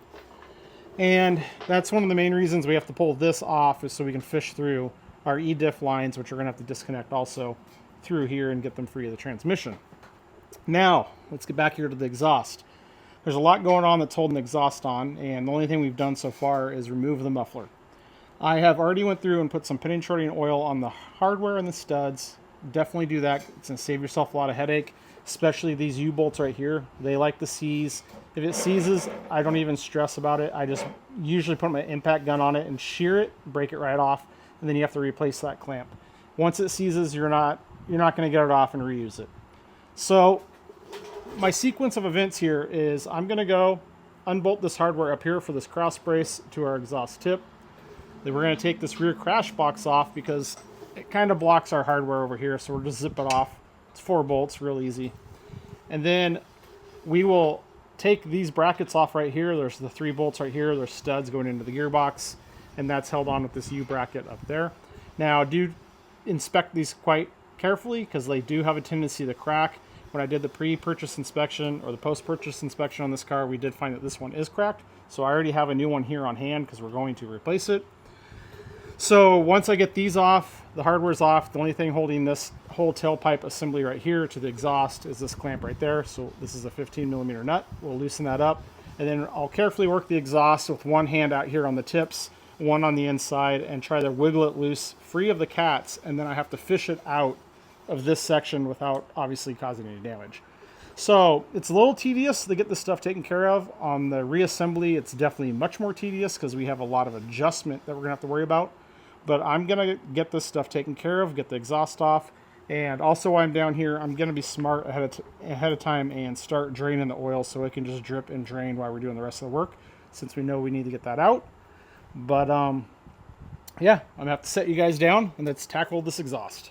Speaker 1: And that's one of the main reasons we have to pull this off, is so we can fish through our E-diff lines, which we're going to have to disconnect also through here and get them free of the transmission. Now, let's get back here to the exhaust. There's a lot going on that's holding the exhaust on, and the only thing we've done so far is remove the muffler. I have already went through and put some penetrating oil on the hardware and the studs. Definitely do that. It's going to save yourself a lot of headache, especially these U-bolts right here. They like to seize. If it seizes, I don't even stress about it. I just usually put my impact gun on it and shear it, break it right off, and then you have to replace that clamp. Once it seizes, you're not going to get it off and reuse it. So my sequence of events here is I'm going to go unbolt this hardware up here for this cross brace to our exhaust tip. Then we're going to take this rear crash box off because it kind of blocks our hardware over here, so we'll just zip it off. It's 4 bolts, real easy. And then we will take these brackets off right here. There's the 3 bolts right here. There's studs going into the gearbox, and that's held on with this U bracket up there. Now, do inspect these quite carefully because they do have a tendency to crack. When I did the pre-purchase inspection or the post-purchase inspection on this car, we did find that this one is cracked. So I already have a new one here on hand because we're going to replace it. So once I get these off, the hardware's off, the only thing holding this whole tailpipe assembly right here to the exhaust is this clamp right there. So this is a 15mm nut. We'll loosen that up, and then I'll carefully work the exhaust with one hand out here on the tips, one on the inside, and try to wiggle it loose, free of the cats, and then I have to fish it out of this section without obviously causing any damage. So it's a little tedious to get this stuff taken care of. On the reassembly, it's definitely much more tedious because we have a lot of adjustment that we're gonna have to worry about. But I'm gonna get this stuff taken care of, get the exhaust off, and also while I'm down here, I'm gonna be smart ahead of time and start draining the oil so it can just drip and drain while we're doing the rest of the work, since we know we need to get that out. But yeah, I'm gonna have to set you guys down and let's tackle this exhaust.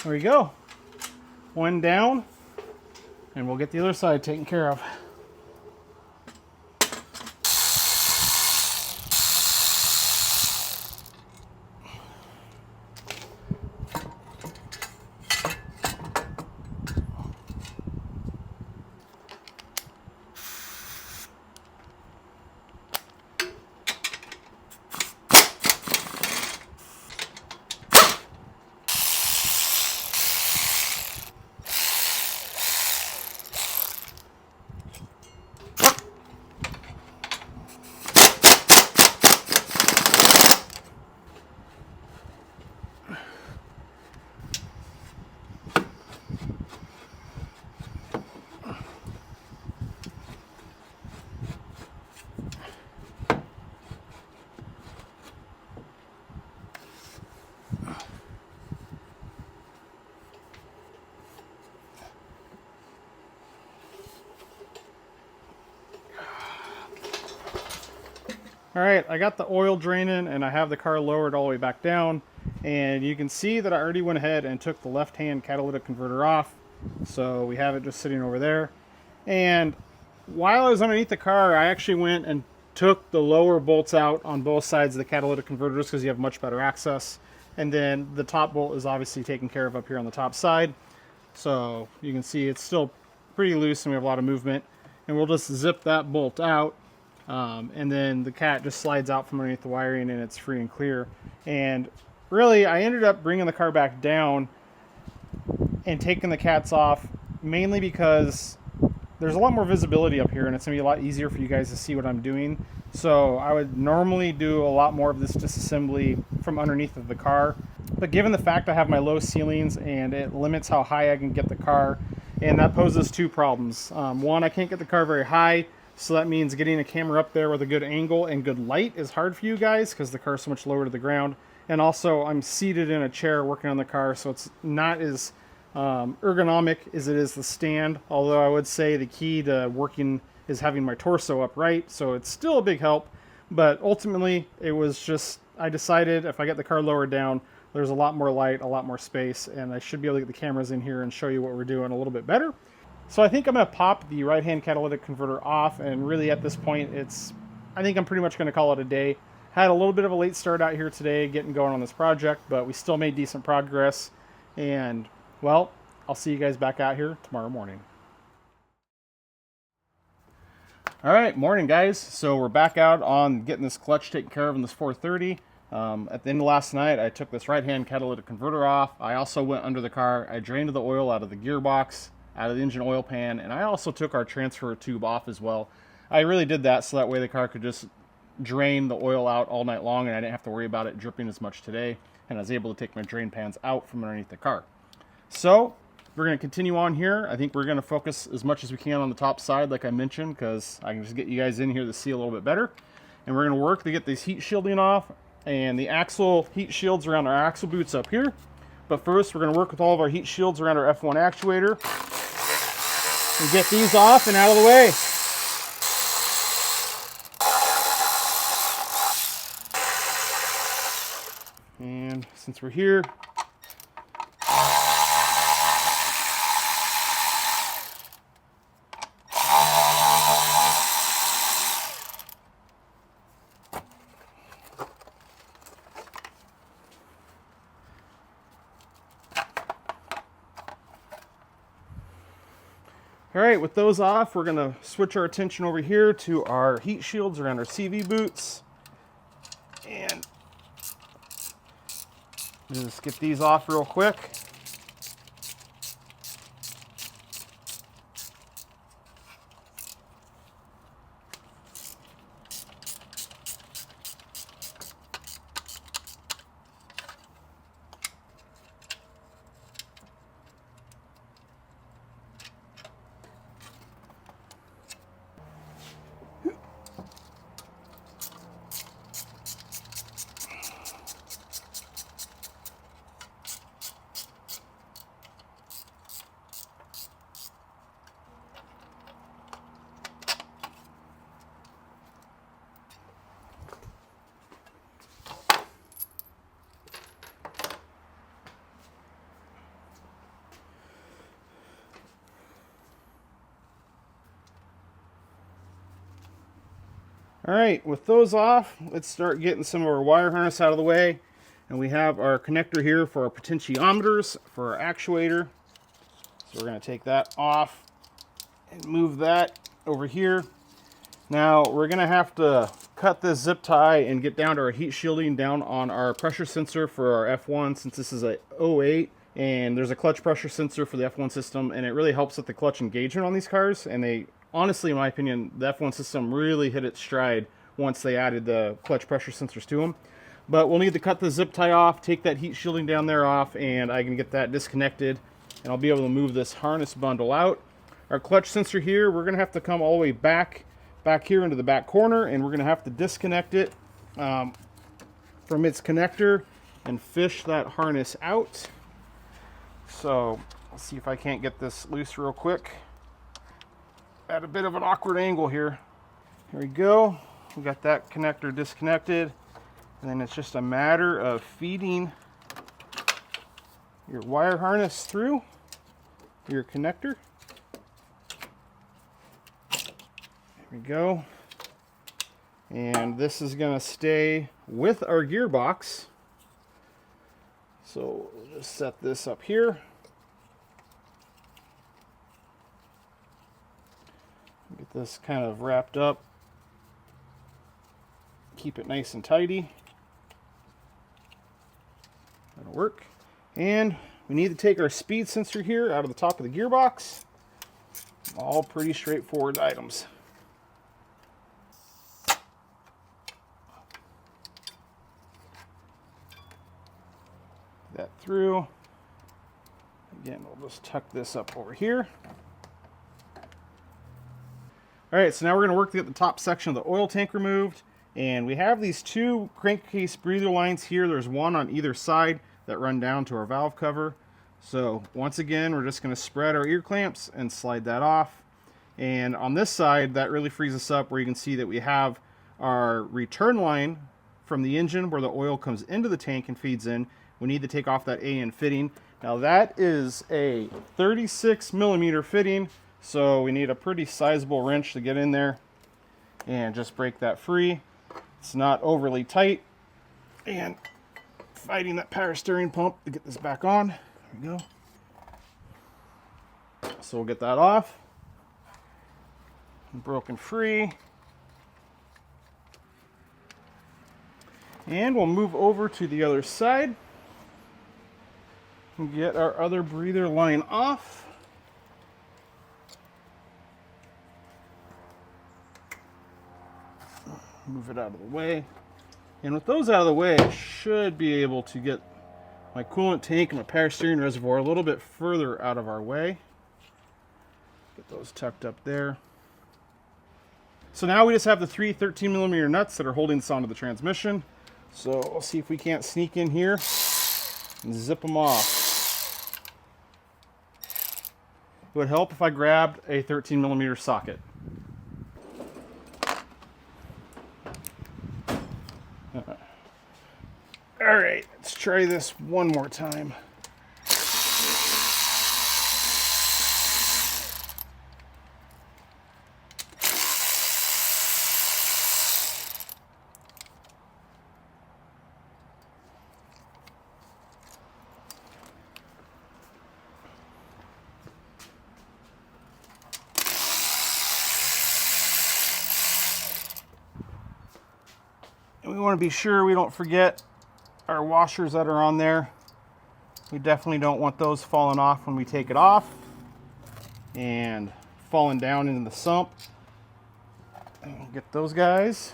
Speaker 1: There we go. One down, and we'll get the other side taken care of. All right, I got the oil draining and I have the car lowered all the way back down, and you can see that I already went ahead and took the left-hand catalytic converter off. So we have it just sitting over there. And while I was underneath the car, I actually went and took the lower bolts out on both sides of the catalytic converters because you have much better access. And then the top bolt is obviously taken care of up here on the top side. So you can see it's still pretty loose and we have a lot of movement. And we'll just zip that bolt out. And then the cat just slides out from underneath the wiring and it's free and clear. And really, I ended up bringing the car back down and taking the cats off mainly because there's a lot more visibility up here and it's going to be a lot easier for you guys to see what I'm doing. So I would normally do a lot more of this disassembly from underneath of the car. But given the fact I have my low ceilings and it limits how high I can get the car, and that poses two problems. One, I can't get the car very high. So that means getting a camera up there with a good angle and good light is hard for you guys because the car is so much lower to the ground. And also I'm seated in a chair working on the car, so it's not as ergonomic as it is the stand. Although I would say the key to working is having my torso upright, so it's still a big help. But ultimately it was just, I decided if I get the car lowered down, there's a lot more light, a lot more space, and I should be able to get the cameras in here and show you what we're doing a little bit better. So I think I'm going to pop the right-hand catalytic converter off, and really at this point it's I think I'm pretty much going to call it a day. Had a little bit of a late start out here today getting going on this project, but we still made decent progress. And, well, I'll see you guys back out here tomorrow morning. All right, morning guys. So we're back out on getting this clutch taken care of in this 430. At the end of last night, I took this right-hand catalytic converter off. I also went under the car. I drained the oil out of the gearbox, out of the engine oil pan, and I also took our transfer tube off as well. I really did that so that way the car could just drain the oil out all night long, and I didn't have to worry about it dripping as much today, and I was able to take my drain pans out from underneath the car. So we're going to continue on here. I think we're going to focus as much as we can on the top side, like I mentioned, because I can just get you guys in here to see a little bit better. And we're going to work to get this heat shielding off and the axle heat shields around our axle boots up here. But first, we're going to work with all of our heat shields around our F1 actuator and get these off and out of the way. And since we're here, all right, with those off, we're going to switch our attention over here to our heat shields around our CV boots. And just get these off real quick. All right, with those off, let's start getting some of our wire harness out of the way. And we have our connector here for our potentiometers for our actuator. So we're going to take that off and move that over here. Now we're going to have to cut this zip tie and get down to our heat shielding down on our pressure sensor for our F1, since this is a 08. And there's a clutch pressure sensor for the F1 system, and it really helps with the clutch engagement on these cars. And they, honestly, in my opinion, the F1 system really hit its stride once they added the clutch pressure sensors to them. But we'll need to cut the zip tie off, take that heat shielding down there off, and I can get that disconnected, and I'll be able to move this harness bundle out. Our clutch sensor here, we're going to have to come all the way back here into the back corner, and we're going to have to disconnect it from its connector and fish that harness out. So let's see if I can't get this loose real quick at a bit of an awkward angle here. Here we go. We got that connector disconnected, and then it's just a matter of feeding your wire harness through your connector. There we go. And this is going to stay with our gearbox. So we'll just set this up here. Get this kind of wrapped up. Keep it nice and tidy. That'll work. And we need to take our speed sensor here out of the top of the gearbox. All pretty straightforward items. That through. Again, we'll just tuck this up over here. All right, so now we're going to work to get the top section of the oil tank removed. And we have these two crankcase breather lines here. There's one on either side that run down to our valve cover. So once again, we're just going to spread our ear clamps and slide that off. And on this side, that really frees us up, where you can see that we have our return line from the engine where the oil comes into the tank and feeds in. We need to take off that AN fitting. Now that is a 36 millimeter fitting, so we need a pretty sizable wrench to get in there. and just break that free. It's not overly tight, and fighting that power steering pump to get this back on. There we go. So we'll get that off. Broken free. And we'll move over to the other side and get our other breather line off. Move it out of the way. And with those out of the way, I should be able to get my coolant tank and my power steering reservoir a little bit further out of our way. Get those tucked up there. So now we just have the three 13mm nuts that are holding this onto the transmission. So we'll see if we can't sneak in here and zip them off. It would help if I grabbed a 13mm socket. All right, let's try this one more time. And we want to be sure we don't forget our washers that are on there. We definitely don't want those falling off when we take it off and falling down into the sump. And we'll get those guys.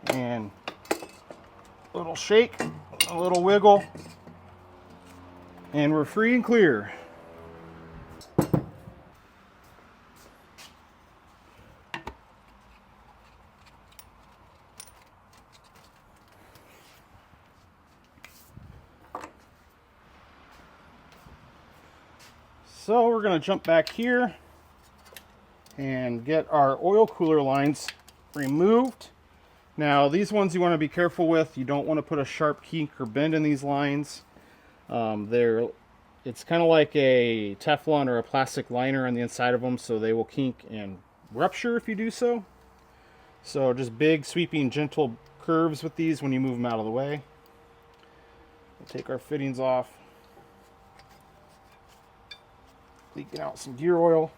Speaker 1: And a little shake, a little wiggle, and we're free and clear. So we're going to jump back here and get our oil cooler lines removed. Now these ones you want to be careful with. You don't want to put a sharp kink or bend in these lines. It's kind of like a Teflon or a plastic liner on the inside of them, so they will kink and rupture if you do so. So just big sweeping gentle curves with these when you move them out of the way. We'll take our fittings off. Leaking out some gear oil.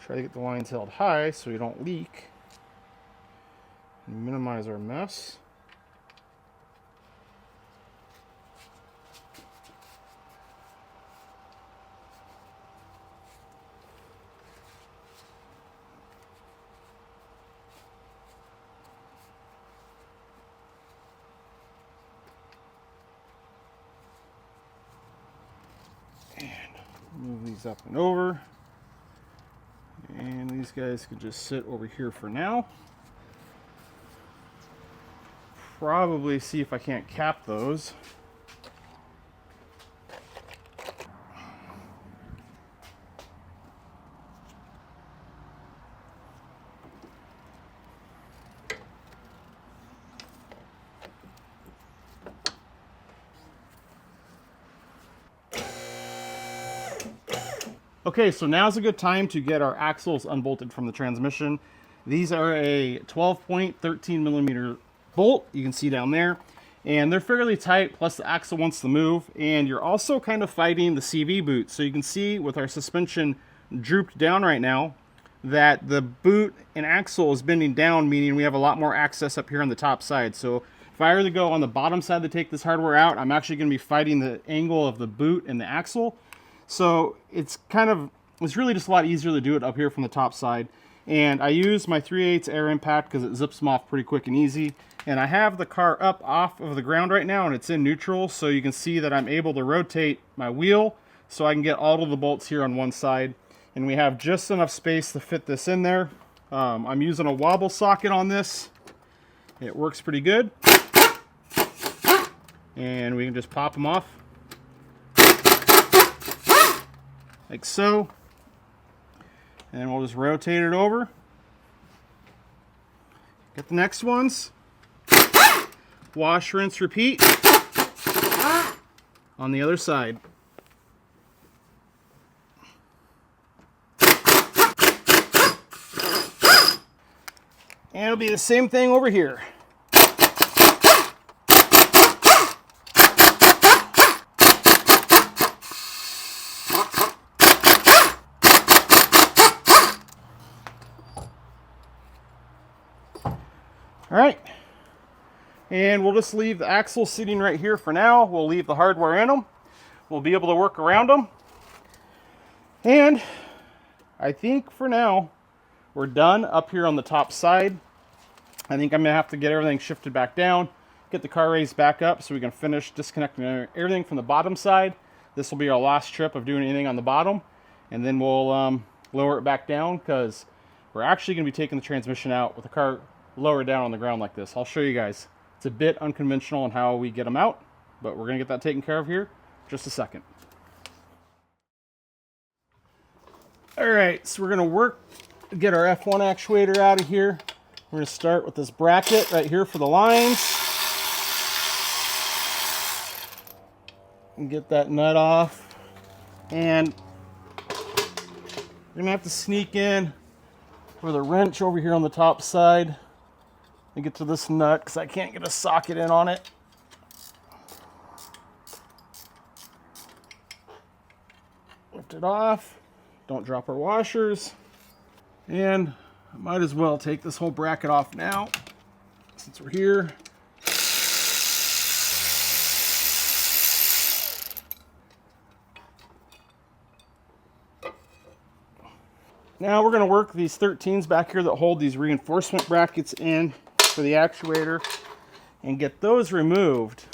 Speaker 1: Try to get the lines held high so we don't leak. And minimize our mess. Move these up and over, and these guys can just sit over here for now. Probably see if I can't cap those. Okay, so now's a good time to get our axles unbolted from the transmission. These are a 12-point 13mm bolt, you can see down there, and they're fairly tight, plus the axle wants to move, and you're also kind of fighting the CV boot. So you can see with our suspension drooped down right now that the boot and axle is bending down, meaning we have a lot more access up here on the top side. So if I were to go on the bottom side to take this hardware out, I'm actually going to be fighting the angle of the boot and the axle. So it's really just a lot easier to do it up here from the top side. And I use my 3/8 air impact because it zips them off pretty quick and easy. And I have the car up off of the ground right now and it's in neutral. So you can see that I'm able to rotate my wheel so I can get all of the bolts here on one side. And we have just enough space to fit this in there. I'm using a wobble socket on this. It works pretty good. And we can just pop them off. Like so, and we'll just rotate it over. Get the next ones. Wash, rinse, repeat. on the other side. And it'll be the same thing over here. All right, and we'll just leave the axles sitting right here for now. We'll leave the hardware in them. We'll be able to work around them. And I think for now, we're done up here on the top side. I think I'm gonna have to get everything shifted back down, get the car raised back up so we can finish disconnecting everything from the bottom side. This will be our last trip of doing anything on the bottom, and then we'll lower it back down because we're actually gonna be taking the transmission out with the car lower down on the ground like this. I'll show you guys. It's a bit unconventional in how we get them out, but we're gonna get that taken care of here in just a second. All right, so we're gonna get our F1 actuator out of here. We're gonna start with this bracket right here for the lines. And get that nut off. And we're gonna have to sneak in with a wrench over here on the top side and get to this nut because I can't get a socket in on it. Lift it off. Don't drop our washers. And I might as well take this whole bracket off now since we're here. Now we're going to work these 13s back here that hold these reinforcement brackets in for the actuator and get those removed.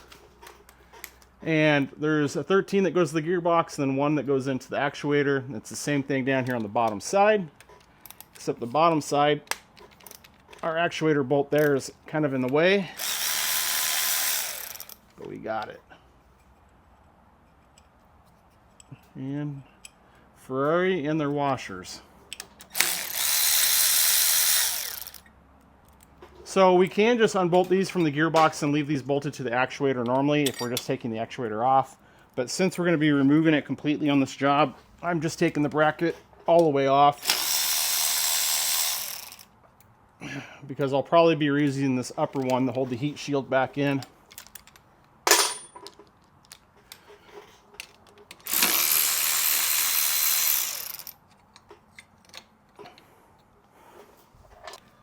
Speaker 1: And there's a 13 that goes to the gearbox and then one that goes into the actuator. It's the same thing down here on the bottom side, except the bottom side, our actuator bolt there is kind of in the way, but we got it. And Ferrari and their washers. So we can just unbolt these from the gearbox and leave these bolted to the actuator normally if we're just taking the actuator off. But since we're going to be removing it completely on this job, I'm just taking the bracket all the way off because I'll probably be reusing this upper one to hold the heat shield back in.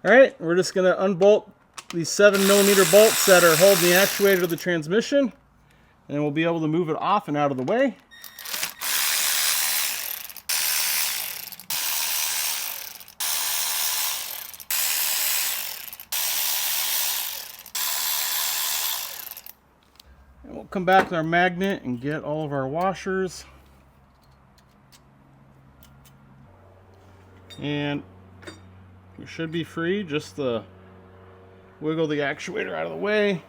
Speaker 1: All right, we're just going to unbolt these 7mm bolts that are holding the actuator to the transmission, and we'll be able to move it off and out of the way. And we'll come back with our magnet and get all of our washers. And we should be free, just to wiggle the actuator out of the way.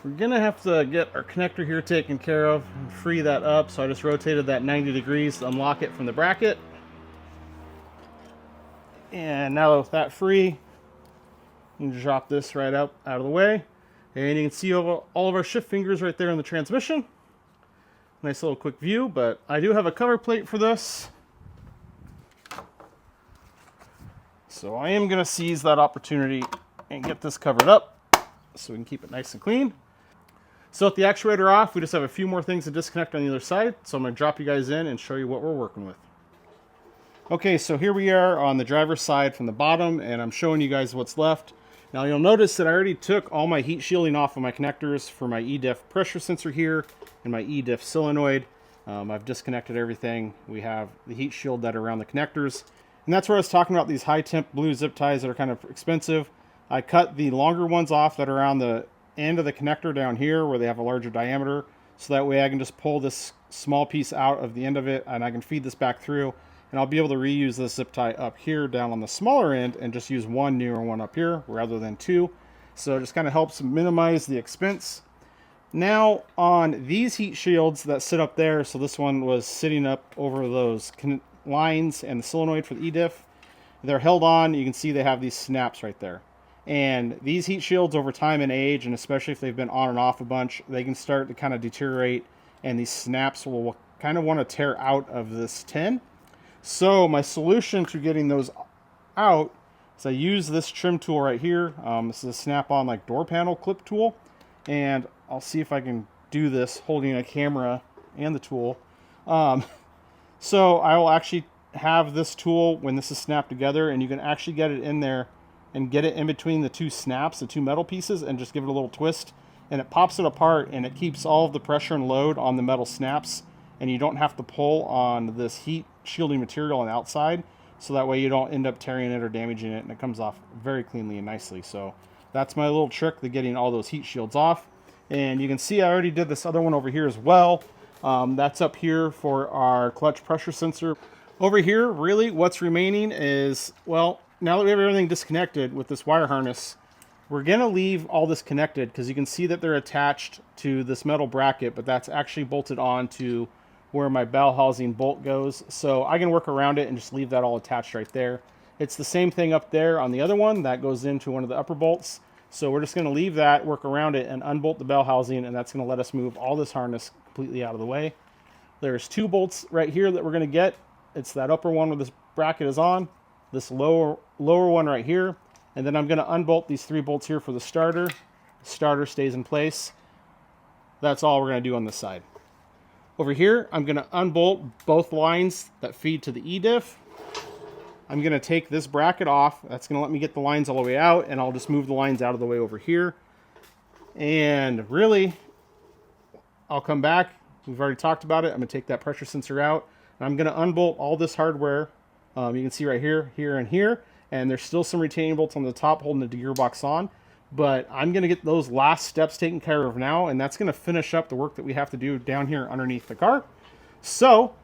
Speaker 1: We're gonna have to get our connector here taken care of and free that up, so I just rotated that 90 degrees to unlock it from the bracket. And now with that free, you can drop this right out of the way. And you can see all of our shift fingers right there in the transmission. Nice little quick view, but I do have a cover plate for this. So I am going to seize that opportunity and get this covered up so we can keep it nice and clean. So with the actuator off, we just have a few more things to disconnect on the other side. So I'm going to drop you guys in and show you what we're working with. Okay, so here we are on the driver's side from the bottom, and I'm showing you guys what's left. Now you'll notice that I already took all my heat shielding off of my connectors for my E-diff pressure sensor here and my E-diff solenoid. I've disconnected everything. We have the heat shield that are around the connectors. And that's where I was talking about these high temp blue zip ties that are kind of expensive. I cut the longer ones off that are around the end of the connector down here where they have a larger diameter. So that way I can just pull this small piece out of the end of it and I can feed this back through. And I'll be able to reuse this zip tie up here down on the smaller end and just use one newer one up here rather than two. So it just kind of helps minimize the expense. Now on these heat shields that sit up there, so this one was sitting up over those lines and the solenoid for the E-diff, they're held on. You can see they have these snaps right there. And these heat shields over time and age, and especially if they've been on and off a bunch, they can start to kind of deteriorate and these snaps will kind of want to tear out of this tin. So my solution to getting those out is I use this trim tool right here. This is a snap-on like door panel clip tool, and I'll see if I can do this holding a camera and the tool. So I will actually have this tool when this is snapped together, and you can actually get it in there and get it in between the two snaps, the two metal pieces, and just give it a little twist, and it pops it apart, and it keeps all of the pressure and load on the metal snaps, and you don't have to pull on this heat shielding material on the outside, so that way you don't end up tearing it or damaging it, and it comes off very cleanly and nicely. So that's my little trick to getting all those heat shields off. And you can see I already did this other one over here as well. That's up here for our clutch pressure sensor. Over here, really what's remaining is, well, now that we have everything disconnected with this wire harness, we're going to leave all this connected because you can see that they're attached to this metal bracket, but that's actually bolted on to where my bell housing bolt goes. So I can work around it and just leave that all attached right there. It's the same thing up there on the other one that goes into one of the upper bolts. So we're just going to leave that, work around it, and unbolt the bell housing, and that's going to let us move all this harness completely out of the way. There's two bolts right here that we're going to get. It's that upper one where this bracket is on, this lower one right here, and then I'm going to unbolt these three bolts here for the starter. The starter stays in place. That's all we're going to do on this side. Over here, I'm going to unbolt both lines that feed to the E-diff. I'm going to take this bracket off. That's going to let me get the lines all the way out, and I'll just move the lines out of the way over here. And really, I'll come back. We've already talked about it. I'm going to take that pressure sensor out, and I'm going to unbolt all this hardware. You can see right here, here, and here. And there's still some retaining bolts on the top holding the gearbox on. But I'm going to get those last steps taken care of now, and that's going to finish up the work that we have to do down here underneath the car. So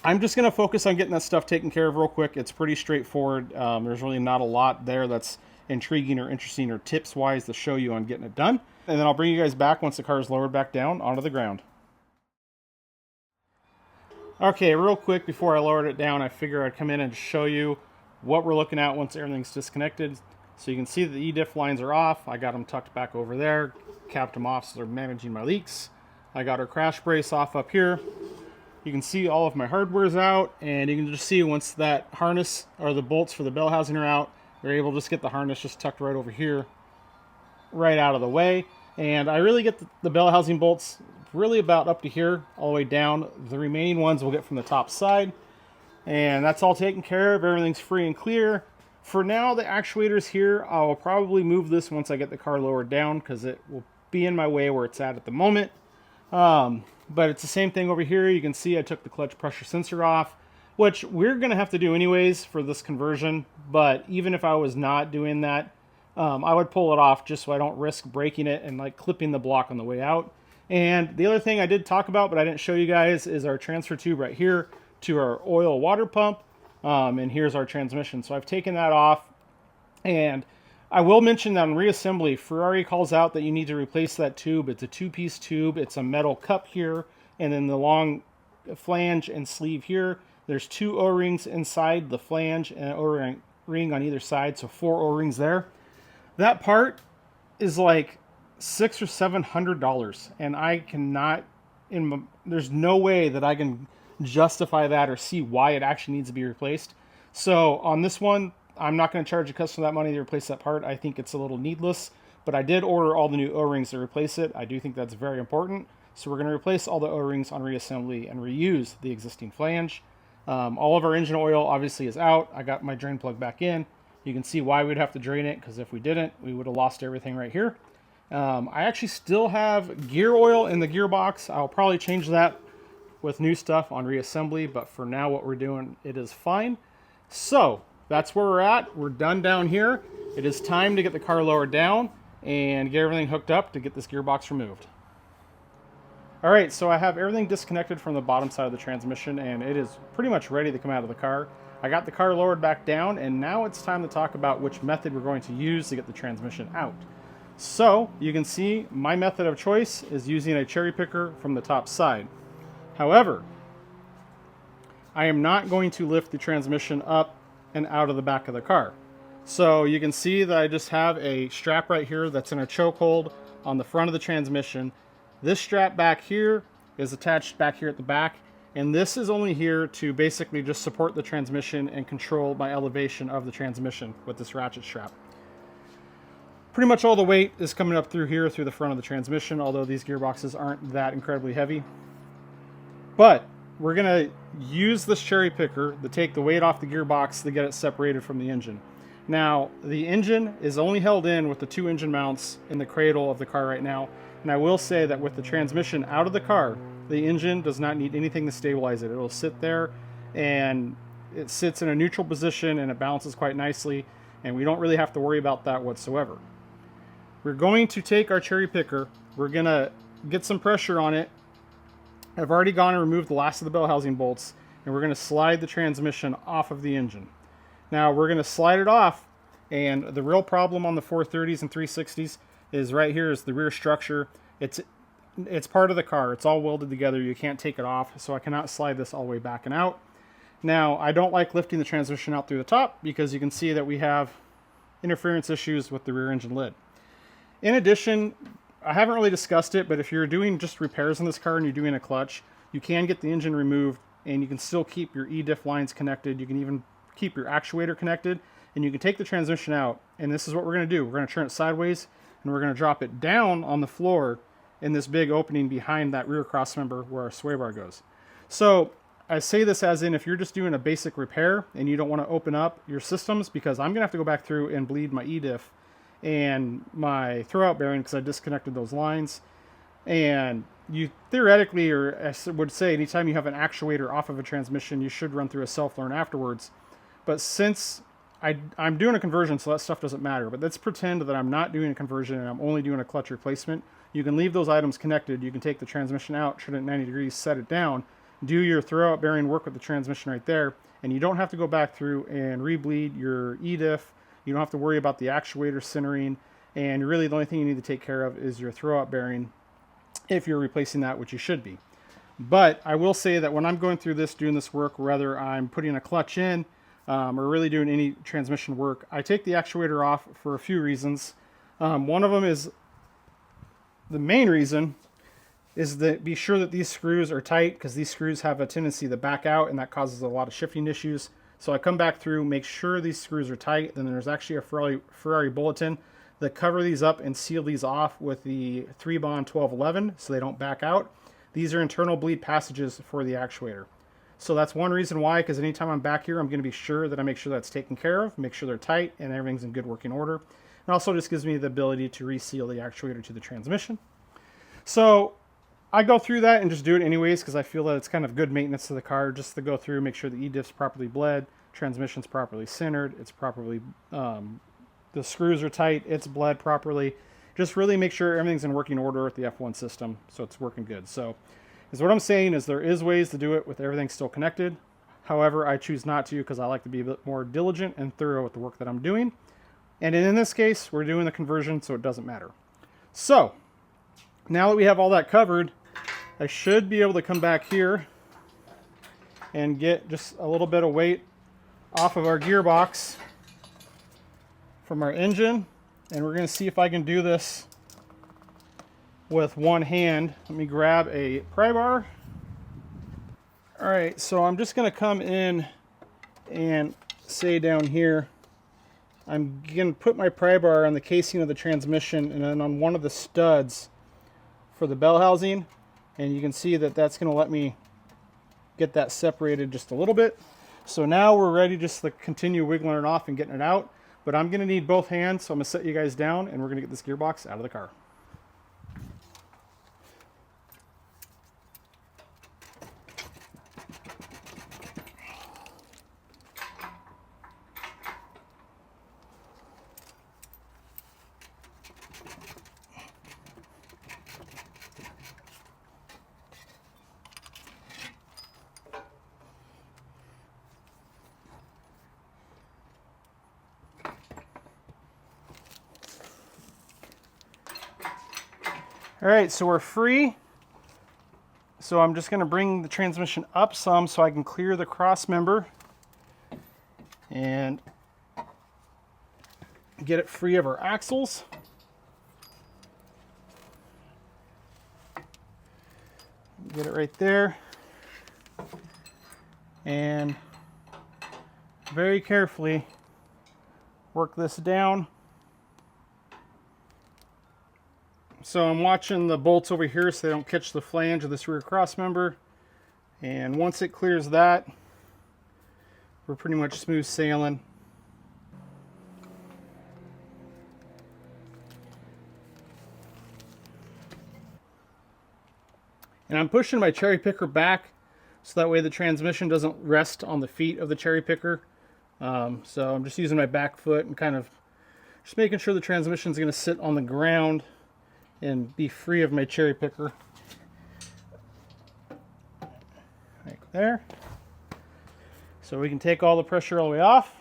Speaker 1: I'm just going to focus on getting that stuff taken care of real quick. It's pretty straightforward. There's really not a lot there that's intriguing or interesting or tips-wise to show you on getting it done. And then I'll bring you guys back once the car is lowered back down onto the ground. Okay, real quick before I lowered it down, I figure I'd come in and show you what we're looking at once everything's disconnected. So you can see that the E-diff lines are off. I got them tucked back over there, capped them off so they're managing my leaks. I got our crash brace off up here. You can see all of my hardware's out, and you can just see once that harness or the bolts for the bell housing are out, they're able to just get the harness just tucked right over here, right out of the way. And I really get the bell housing bolts really about up to here, all the way down. The remaining ones we'll get from the top side. And that's all taken care of. Everything's free and clear. For now, the actuator's here. I'll probably move this once I get the car lowered down because it will be in my way where it's at the moment. But it's the same thing over here. You can see I took the clutch pressure sensor off, which we're going to have to do anyways for this conversion. But even if I was not doing that, I would pull it off just so I don't risk breaking it and like clipping the block on the way out. And the other thing I did talk about, but I didn't show you guys, is our transfer tube right here to our oil water pump. And here's our transmission. So I've taken that off. And I will mention that on reassembly, Ferrari calls out that you need to replace that tube. It's a two-piece tube. It's a metal cup here, and then the long flange and sleeve here. There's two O-rings inside the flange and an O-ring on either side, so 4 O-rings there. That part is like $600 or $700, and I cannot, there's no way that I can justify that or see why it actually needs to be replaced. So on this one, I'm not going to charge a customer that money to replace that part. I think it's a little needless, but I did order all the new O-rings to replace it. I do think that's very important. So we're going to replace all the O-rings on reassembly and reuse the existing flange. All of our engine oil obviously is out. I got my drain plug back in. You can see why we'd have to drain it, because if we didn't, we would have lost everything right here. I actually still have gear oil in the gearbox. I'll probably change that with new stuff on reassembly, but for now what we're doing, it is fine. So that's where we're at. We're done down here. It is time to get the car lowered down and get everything hooked up to get this gearbox removed. All right, so I have everything disconnected from the bottom side of the transmission, and it is pretty much ready to come out of the car. I got the car lowered back down, and now it's time to talk about which method we're going to use to get the transmission out. So you can see my method of choice is using a cherry picker from the top side. However, I am not going to lift the transmission up and out of the back of the car. So you can see that I just have a strap right here that's in a chokehold on the front of the transmission. This strap back here is attached back here at the back. And this is only here to basically just support the transmission and control my elevation of the transmission with this ratchet strap. Pretty much all the weight is coming up through here, through the front of the transmission, although these gearboxes aren't that incredibly heavy. But we're going to use this cherry picker to take the weight off the gearbox to get it separated from the engine. Now, the engine is only held in with the 2 engine mounts in the cradle of the car right now. And I will say that with the transmission out of the car, the engine does not need anything to stabilize it. It'll sit there and it sits in a neutral position and it balances quite nicely. And we don't really have to worry about that whatsoever. We're going to take our cherry picker. We're going to get some pressure on it. I've already gone and removed the last of the bell housing bolts. And we're going to slide the transmission off of the engine. Now we're going to slide it off. And the real problem on the 430s and 360s is right here is the rear structure. It's part of the car. It's all welded together. You can't take it off, so I cannot slide this all the way back and out. Now, I don't like lifting the transmission out through the top because you can see that we have interference issues with the rear engine lid. In addition, I haven't really discussed it, but if you're doing just repairs on this car and you're doing a clutch, you can get the engine removed and you can still keep your e-diff lines connected. You can even keep your actuator connected, and you can take the transmission out. And this is what we're going to do. We're going to turn it sideways and we're going to drop it down on the floor in this big opening behind that rear cross member where our sway bar goes. So I say this as in if you're just doing a basic repair and you don't want to open up your systems, because I'm going to have to go back through and bleed my e-diff and my throwout bearing because I disconnected those lines. And you theoretically, or I would say, anytime you have an actuator off of a transmission, you should run through a self-learn afterwards. But since I'm doing a conversion, so that stuff doesn't matter. But let's pretend that I'm not doing a conversion and I'm only doing a clutch replacement. You can leave those items connected. You can take the transmission out, turn it 90 degrees, set it down, do your throwout bearing work with the transmission right there, and you don't have to go back through and re-bleed your e-diff. You don't have to worry about the actuator centering, and really the only thing you need to take care of is your throwout bearing if you're replacing that, which you should be. But I will say that when I'm going through this, doing this work, whether I'm putting a clutch in or really doing any transmission work, I take the actuator off for a few reasons. One of them is, the main reason is that be sure that these screws are tight, because these screws have a tendency to back out and that causes a lot of shifting issues. So I come back through, make sure these screws are tight. Then there's actually a Ferrari bulletin that cover these up and seal these off with the 3-bond 1211 so they don't back out. These are internal bleed passages for the actuator. So that's one reason why, because anytime I'm back here, I'm going to be sure that I make sure that's taken care of, make sure they're tight and everything's in good working order. It also just gives me the ability to reseal the actuator to the transmission. So I go through that and just do it anyways, because I feel that it's kind of good maintenance to the car, just to go through, make sure the e-diff's properly bled, transmission's properly centered, it's properly, the screws are tight, it's bled properly. Just really make sure everything's in working order with the F1 system, so it's working good. So what I'm saying is there is ways to do it with everything still connected. However, I choose not to because I like to be a bit more diligent and thorough with the work that I'm doing. And in this case, we're doing the conversion, so it doesn't matter. So now that we have all that covered, I should be able to come back here and get just a little bit of weight off of our gearbox from our engine. And we're going to see if I can do this with one hand. Let me grab a pry bar. All right, so I'm just going to come in and say down here, I'm going to put my pry bar on the casing of the transmission and then on one of the studs for the bell housing. And you can see that that's going to let me get that separated just a little bit. So now we're ready just to continue wiggling it off and getting it out. But I'm going to need both hands, so I'm going to set you guys down and we're going to get this gearbox out of the car. All right, so we're free. So I'm just going to bring the transmission up some so I can clear the cross member and get it free of our axles. Get it right there. And very carefully work this down. So I'm watching the bolts over here so they don't catch the flange of this rear cross member. And once it clears that, we're pretty much smooth sailing. And I'm pushing my cherry picker back so that way the transmission doesn't rest on the feet of the cherry picker. So I'm just using my back foot and kind of just making sure the transmission is going to sit on the ground and be free of my cherry picker. Right there. So we can take all the pressure all the way off.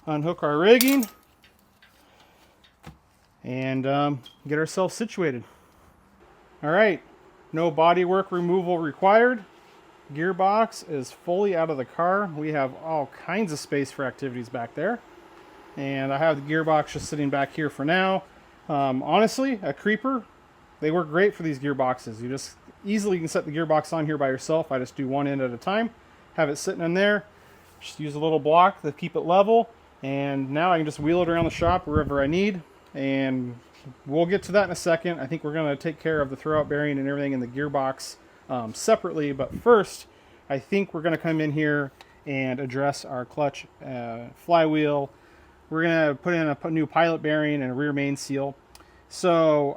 Speaker 1: Unhook our rigging. And get ourselves situated. All right, no bodywork removal required. Gearbox is fully out of the car. We have all kinds of space for activities back there. And I have the gearbox just sitting back here for now. Honestly, a creeper, they work great for these gearboxes. You just easily can set the gearbox on here by yourself. I just do one end at a time, have it sitting in there. Just use a little block to keep it level. And now I can just wheel it around the shop wherever I need. And we'll get to that in a second. I think we're going to take care of the throwout bearing and everything in the gearbox separately. But first, I think we're going to come in here and address our clutch flywheel. We're going to put in a new pilot bearing and a rear main seal. So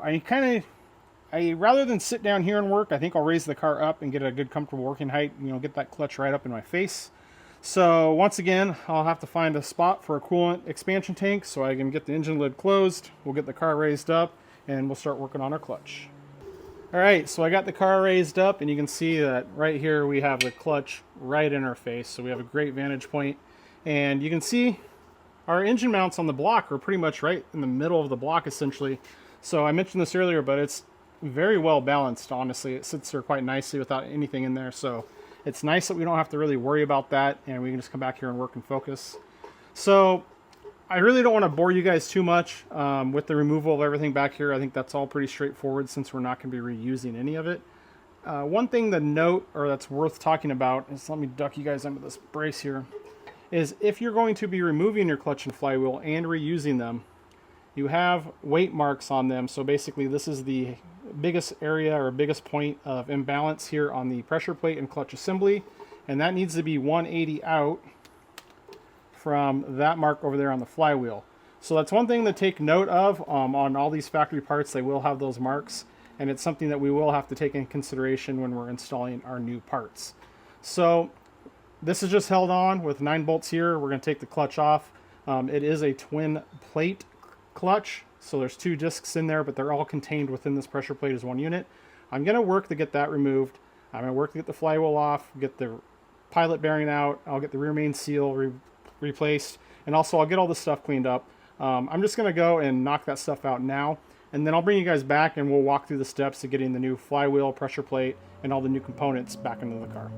Speaker 1: rather than sit down here and work, I think I'll raise the car up and get a good comfortable working height. You know, get that clutch right up in my face. So once again, I'll have to find a spot for a coolant expansion tank so I can get the engine lid closed. We'll get the car raised up and we'll start working on our clutch. All right, so I got the car raised up and you can see that right here we have the clutch right in our face. So we have a great vantage point. And you can see our engine mounts on the block are pretty much right in the middle of the block essentially. So I mentioned this earlier, but it's very well balanced, honestly. It sits there quite nicely without anything in there. So it's nice that we don't have to really worry about that and we can just come back here and work and focus. So I really don't want to bore you guys too much with the removal of everything back here. I think that's all pretty straightforward since we're not going to be reusing any of it. One thing to note, or that's worth talking about, is let me duck you guys under this brace here, is if you're going to be removing your clutch and flywheel and reusing them, you have weight marks on them. So basically this is the biggest area or biggest point of imbalance here on the pressure plate and clutch assembly, and that needs to be 180 out from that mark over there on the flywheel. So that's one thing to take note of. On all these factory parts they will have those marks, and it's something that we will have to take in consideration when we're installing our new parts. So this is just held on with 9 bolts here. We're going to take the clutch off. It is a twin plate clutch, so there's 2 discs in there, but they're all contained within this pressure plate as one unit. I'm going to work to get that removed. I'm going to work to get the flywheel off, get the pilot bearing out. I'll get the rear main seal replaced, and also I'll get all this stuff cleaned up. I'm just going to go and knock that stuff out now, and then I'll bring you guys back and we'll walk through the steps to getting the new flywheel, pressure plate, and all the new components back into the car.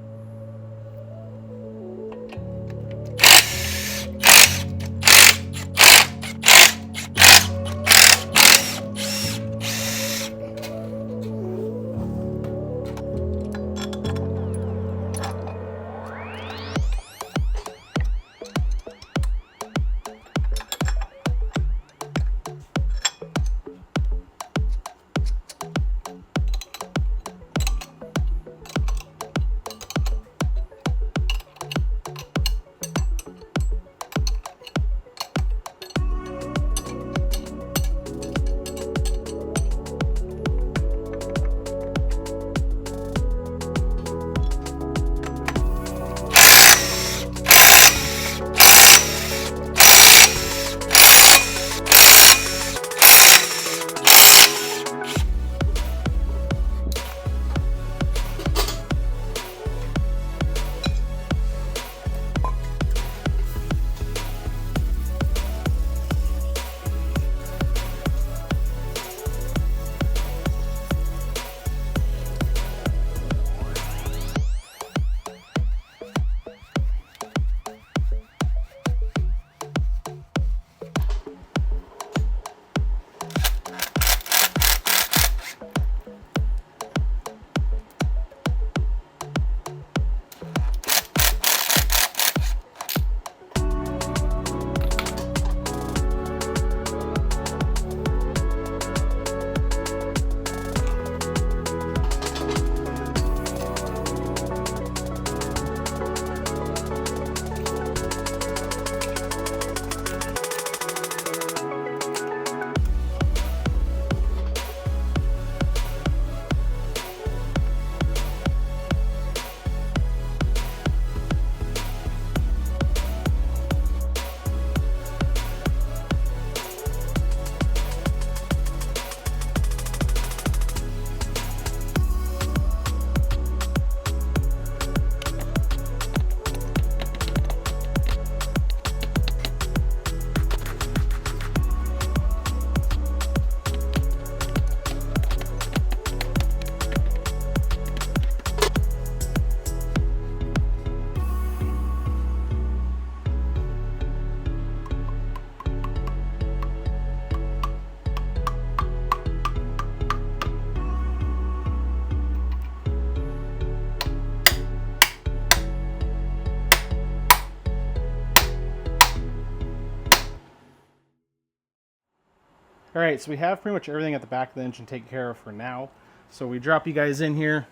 Speaker 1: All right, so we have pretty much everything at the back of the engine taken care of for now. So we drop you guys in here.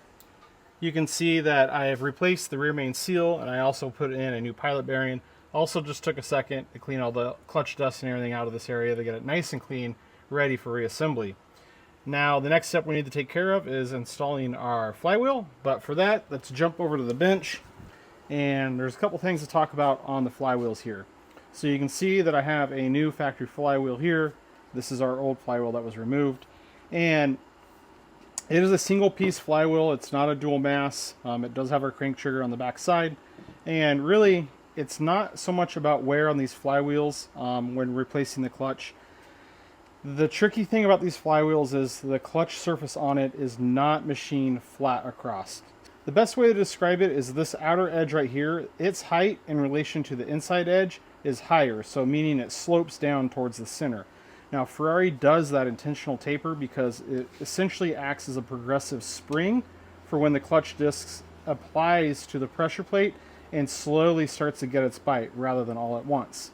Speaker 1: You can see that I have replaced the rear main seal, and I also put in a new pilot bearing. Also just took a second to clean all the clutch dust and everything out of this area to get it nice and clean, ready for reassembly. Now the next step we need to take care of is installing our flywheel, but for that, let's jump over to the bench, and there's a couple things to talk about on the flywheels here. So you can see that I have a new factory flywheel here. This is our old flywheel that was removed, and it is a single piece flywheel. It's not a dual mass. It does have our crank trigger on the back side, and really it's not so much about wear on these flywheels when replacing the clutch. The tricky thing about these flywheels is the clutch surface on it is not machined flat across. The best way to describe it is this outer edge right here. Its height in relation to the inside edge is higher, so meaning it slopes down towards the center. Now Ferrari does that intentional taper because it essentially acts as a progressive spring for when the clutch disc applies to the pressure plate and slowly starts to get its bite rather than all at once.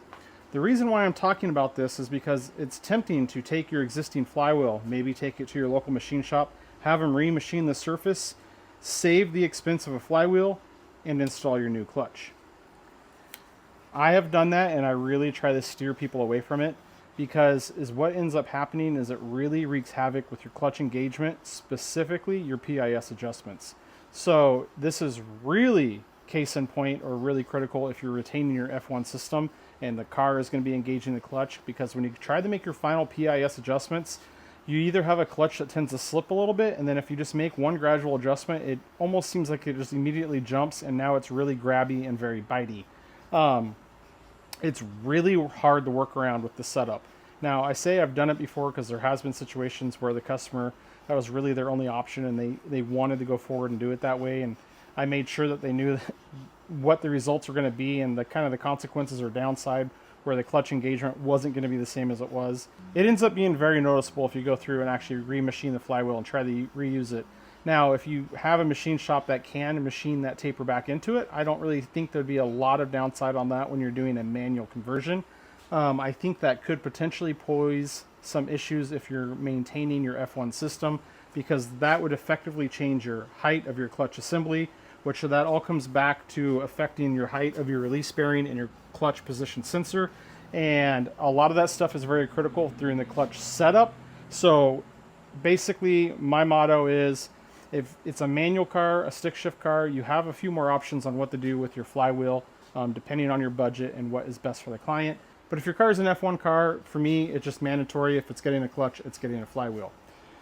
Speaker 1: The reason why I'm talking about this is because it's tempting to take your existing flywheel, maybe take it to your local machine shop, have them remachine the surface, save the expense of a flywheel, and install your new clutch. I have done that, and I really try to steer people away from it, because what ends up happening is it really wreaks havoc with your clutch engagement, specifically your PIS adjustments. So this is really case in point, or really critical if you're retaining your F1 system and the car is going to be engaging the clutch, because when you try to make your final PIS adjustments, you either have a clutch that tends to slip a little bit, and then if you just make one gradual adjustment, it almost seems like it just immediately jumps, and now it's really grabby and very bitey. It's really hard to work around with the setup. Now, I say I've done it before because there has been situations where the customer, that was really their only option, and they wanted to go forward and do it that way, and I made sure that they knew what the results were going to be and the kind of the consequences or downside where the clutch engagement wasn't going to be the same as it was. It ends up being very noticeable if you go through and actually remachine the flywheel and try to reuse it. Now, if you have a machine shop that can machine that taper back into it, I don't really think there'd be a lot of downside on that when you're doing a manual conversion. I think that could potentially pose some issues if you're maintaining your F1 system, because that would effectively change your height of your clutch assembly, which that all comes back to affecting your height of your release bearing and your clutch position sensor. And a lot of that stuff is very critical during the clutch setup. So basically my motto is, if it's a manual car, a stick shift car, you have a few more options on what to do with your flywheel, depending on your budget and what is best for the client. But if your car is an F1 car, for me, it's just mandatory. If it's getting a clutch, it's getting a flywheel.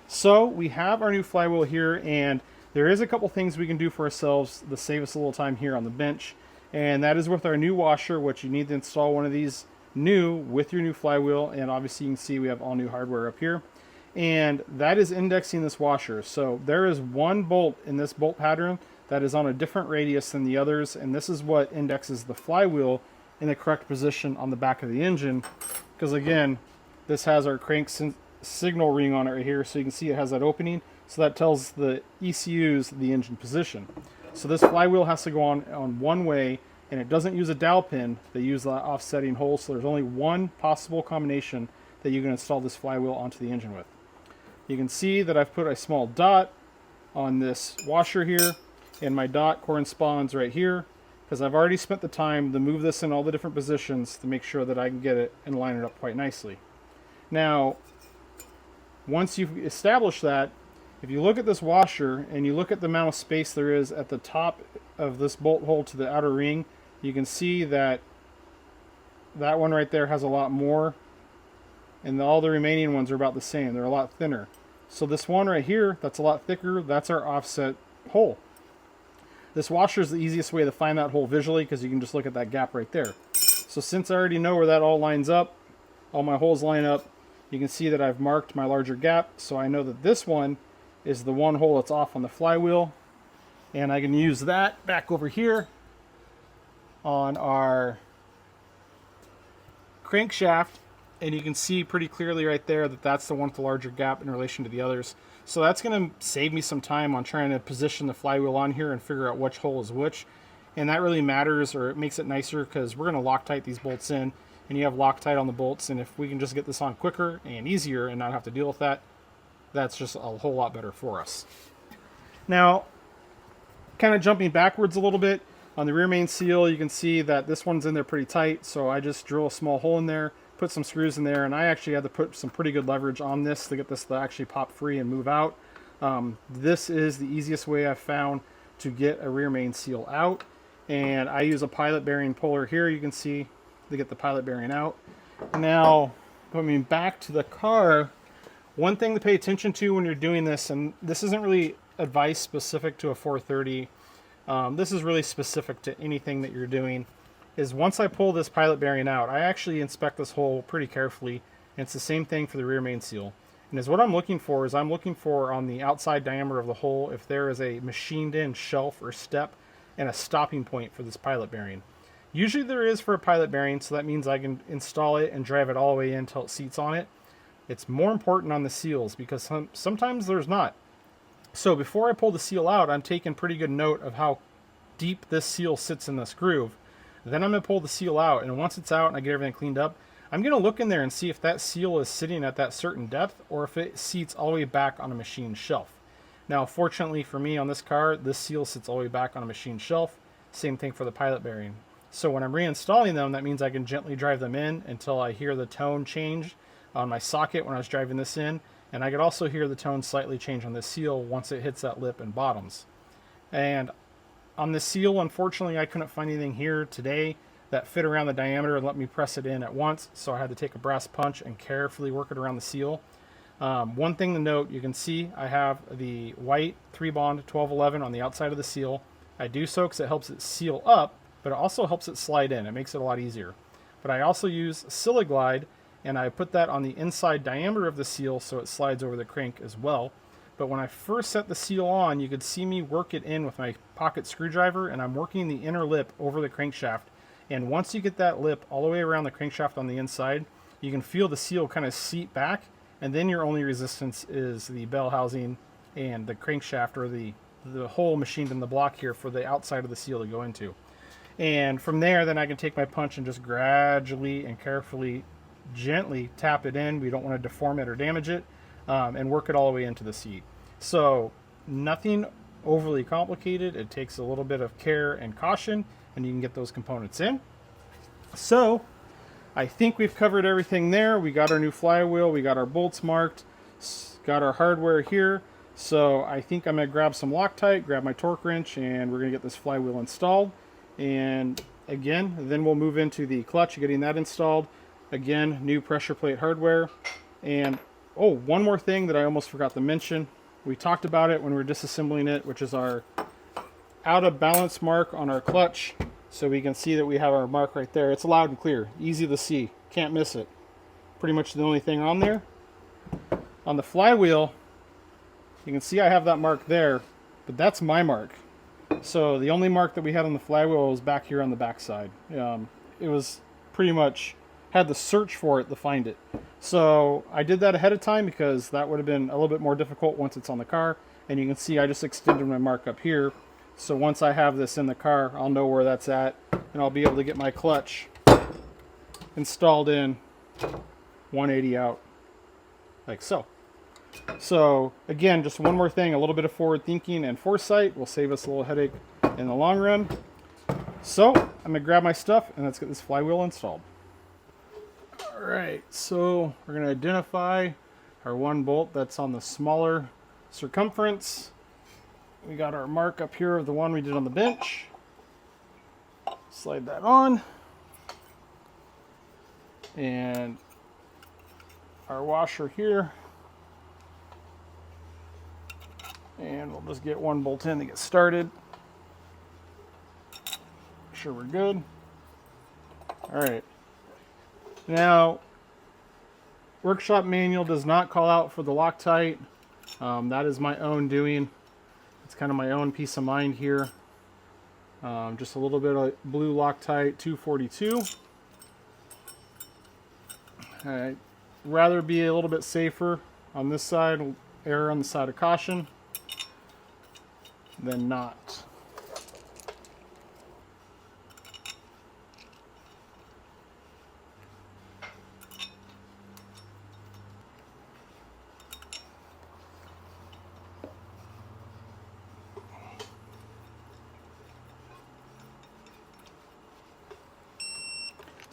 Speaker 1: So we have our new flywheel here, and there is a couple things we can do for ourselves to save us a little time here on the bench. And that is with our new washer, which you need to install one of these new with your new flywheel. And obviously you can see we have all new hardware up here. And that is indexing this washer. So there is one bolt in this bolt pattern that is on a different radius than the others. And this is what indexes the flywheel in the correct position on the back of the engine. Because again, this has our crank signal ring on it right here. So you can see it has that opening. So that tells the ECUs the engine position. So this flywheel has to go on one way, and it doesn't use a dowel pin. They use the offsetting hole. So there's only one possible combination that you can install this flywheel onto the engine with. You can see that I've put a small dot on this washer here, and my dot corresponds right here, because I've already spent the time to move this in all the different positions to make sure that I can get it and line it up quite nicely. Now, once you've established that, if you look at this washer and you look at the amount of space there is at the top of this bolt hole to the outer ring, you can see that that one right there has a lot more, and all the remaining ones are about the same. They're a lot thinner. So this one right here, that's a lot thicker, that's our offset hole. This washer is the easiest way to find that hole visually, because you can just look at that gap right there. So since I already know where that all lines up, all my holes line up, you can see that I've marked my larger gap, so I know that this one is the one hole that's off on the flywheel, and I can use that back over here on our crankshaft, and you can see pretty clearly right there that that's the one with the larger gap in relation to the others. So that's going to save me some time on trying to position the flywheel on here and figure out which hole is which, and that really matters, or it makes it nicer, because we're going to Loctite these bolts in, and you have Loctite on the bolts, and if we can just get this on quicker and easier and not have to deal with that, that's just a whole lot better for us. Now, kind of jumping backwards a little bit, on the rear main seal, you can see that this one's in there pretty tight, so I just drill a small hole in there, put some screws in there, and I actually had to put some pretty good leverage on this to get this to actually pop free and move out. This is the easiest way I've found to get a rear main seal out, and I use a pilot bearing puller here, you can see, to get the pilot bearing out. Now, coming back to the car, one thing to pay attention to when you're doing this, and this isn't really advice specific to a 430, this is really specific to anything that you're doing, is once I pull this pilot bearing out, I actually inspect this hole pretty carefully, and it's the same thing for the rear main seal. And what I'm looking for is I'm looking for on the outside diameter of the hole if there is a machined in shelf or step and a stopping point for this pilot bearing. Usually there is for a pilot bearing, so that means I can install it and drive it all the way in until it seats on it. It's more important on the seals because sometimes there's not. So before I pull the seal out, I'm taking pretty good note of how deep this seal sits in this groove. Then I'm going to pull the seal out, and once it's out and I get everything cleaned up, I'm going to look in there and see if that seal is sitting at that certain depth or if it seats all the way back on a machine shelf. Now, fortunately for me on this car, this seal sits all the way back on a machine shelf. Same thing for the pilot bearing. So when I'm reinstalling them, that means I can gently drive them in until I hear the tone change on my socket when I was driving this in. And I could also hear the tone slightly change on this seal once it hits that lip and bottoms. And on this seal, unfortunately, I couldn't find anything here today that fit around the diameter and let me press it in at once. So I had to take a brass punch and carefully work it around the seal. One thing to note, you can see I have the white 3-bond 1211 on the outside of the seal. I do so because it helps it seal up, but it also helps it slide in. It makes it a lot easier. But I also use Siliglide, and I put that on the inside diameter of the seal so it slides over the crank as well. But when I first set the seal on, you could see me work it in with my pocket screwdriver, and I'm working the inner lip over the crankshaft. And once you get that lip all the way around the crankshaft on the inside, you can feel the seal kind of seat back, and then your only resistance is the bell housing and the crankshaft, or the hole machined in the block here for the outside of the seal to go into. And from there, then I can take my punch and just gradually and carefully, gently tap it in. We don't want to deform it or damage it, and work it all the way into the seat. So nothing overly complicated. It takes a little bit of care and caution, and you can get those components in. So I think we've covered everything there. We got our new flywheel, we got our bolts marked, got our hardware here. So I think I'm going to grab some Loctite, grab my torque wrench, and we're going to get this flywheel installed. And again, then we'll move into the clutch, getting that installed. Again, new pressure plate hardware. And oh, one more thing that I almost forgot to mention. We talked about it when we were disassembling it, which is our out of balance mark on our clutch. So we can see that we have our mark right there. It's loud and clear, easy to see, can't miss it. Pretty much the only thing on there. On the flywheel, you can see I have that mark there, but that's my mark. So the only mark that we had on the flywheel was back here on the back side. It was pretty much, had to search for it to find it. So I did that ahead of time because that would have been a little bit more difficult once it's on the car. And you can see I just extended my mark up here. So once I have this in the car, I'll know where that's at, and I'll be able to get my clutch installed in, 180 out, like so. So again, just one more thing, a little bit of forward thinking and foresight will save us a little headache in the long run. So I'm gonna grab my stuff and let's get this flywheel installed. All right, so we're gonna identify our one bolt that's on the smaller circumference. We got our mark up here of the one we did on the bench. Slide that on. And our washer here. And we'll just get one bolt in to get started. Make sure we're good. All right. Now, workshop manual does not call out for the Loctite. That is my own doing. It's kind of my own peace of mind here. Just a little bit of blue Loctite 242. I'd rather be a little bit safer on this side, err on the side of caution, than not.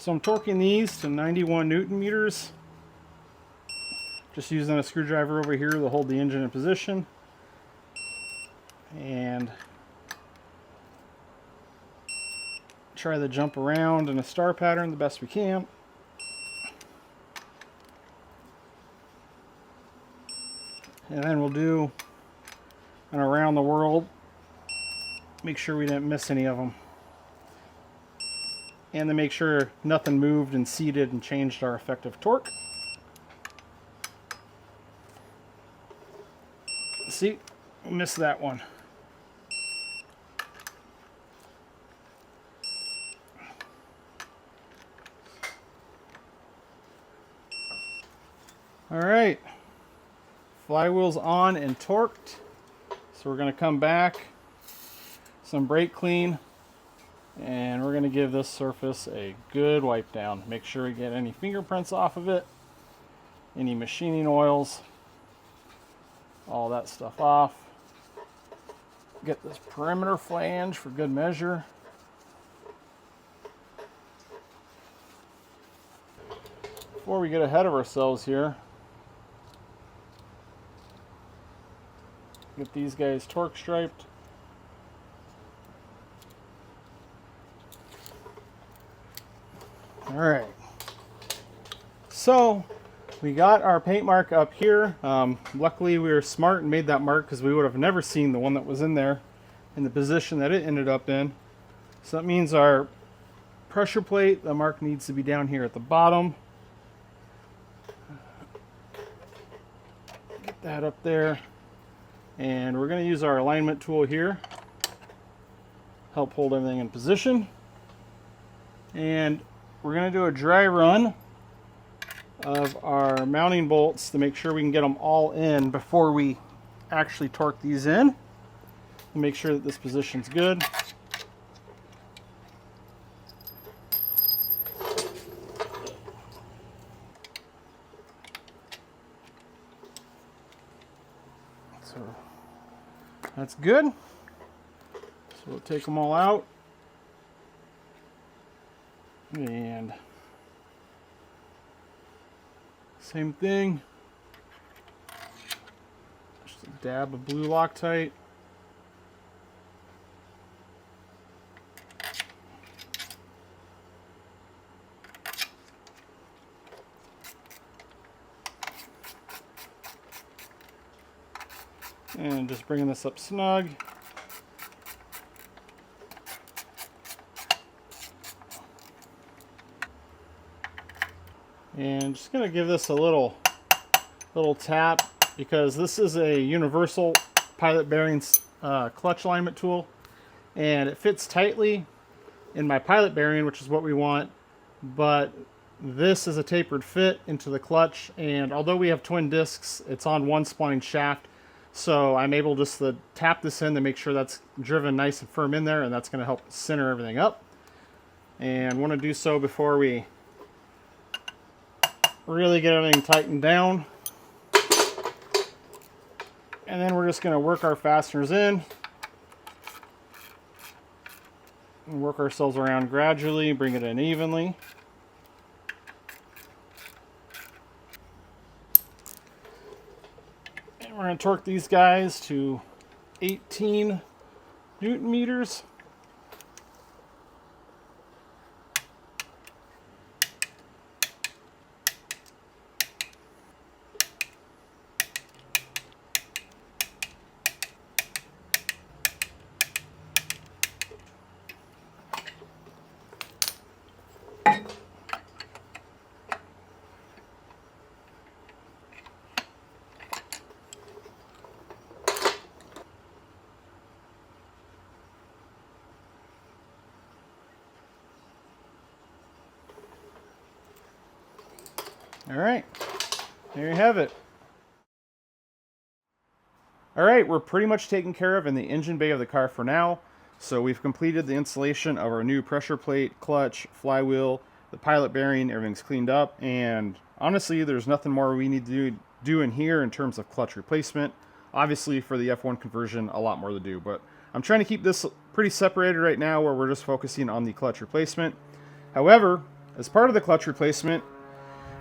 Speaker 1: So I'm torquing these to 91 Newton meters. Just using a screwdriver over here to hold the engine in position. And try to jump around in a star pattern the best we can. And then we'll do an around the world. Make sure we didn't miss any of them. And then make sure nothing moved and seated and changed our effective torque. See, we missed that one. All right, flywheel's on and torqued. So we're going to come back, some brake clean, and we're going to give this surface a good wipe down. Make sure we get any fingerprints off of it, any machining oils, all that stuff off. Get this perimeter flange for good measure. Before we get ahead of ourselves here, get these guys torque striped. All right. So we got our paint mark up here. Luckily we were smart and made that mark because we would have never seen the one that was in there in the position that it ended up in. So that means our pressure plate, the mark needs to be down here at the bottom. Get that up there. And we're going to use our alignment tool here. Help hold everything in position. And we're going to do a dry run of our mounting bolts to make sure we can get them all in before we actually torque these in. And make sure that this position's good. So that's good. So we'll take them all out. And same thing. Just a dab of blue Loctite. And just bringing this up snug. And just going to give this a little tap because this is a universal pilot bearings clutch alignment tool, and it fits tightly in my pilot bearing, which is what we want, but this is a tapered fit into the clutch, and although we have twin discs, it's on one spline shaft, so I'm able just to tap this in to make sure that's driven nice and firm in there, and that's going to help center everything up. And want to do so before we really get everything tightened down. And then we're just going to work our fasteners in and work ourselves around gradually, bring it in evenly. And we're going to torque these guys to 18 Newton meters. All right, there you have it. All right, we're pretty much taken care of in the engine bay of the car for now. So we've completed the installation of our new pressure plate, clutch, flywheel, the pilot bearing, everything's cleaned up. And honestly, there's nothing more we need to do in here in terms of clutch replacement. Obviously for the F1 conversion, a lot more to do, but I'm trying to keep this pretty separated right now where we're just focusing on the clutch replacement. However, As part of the clutch replacement,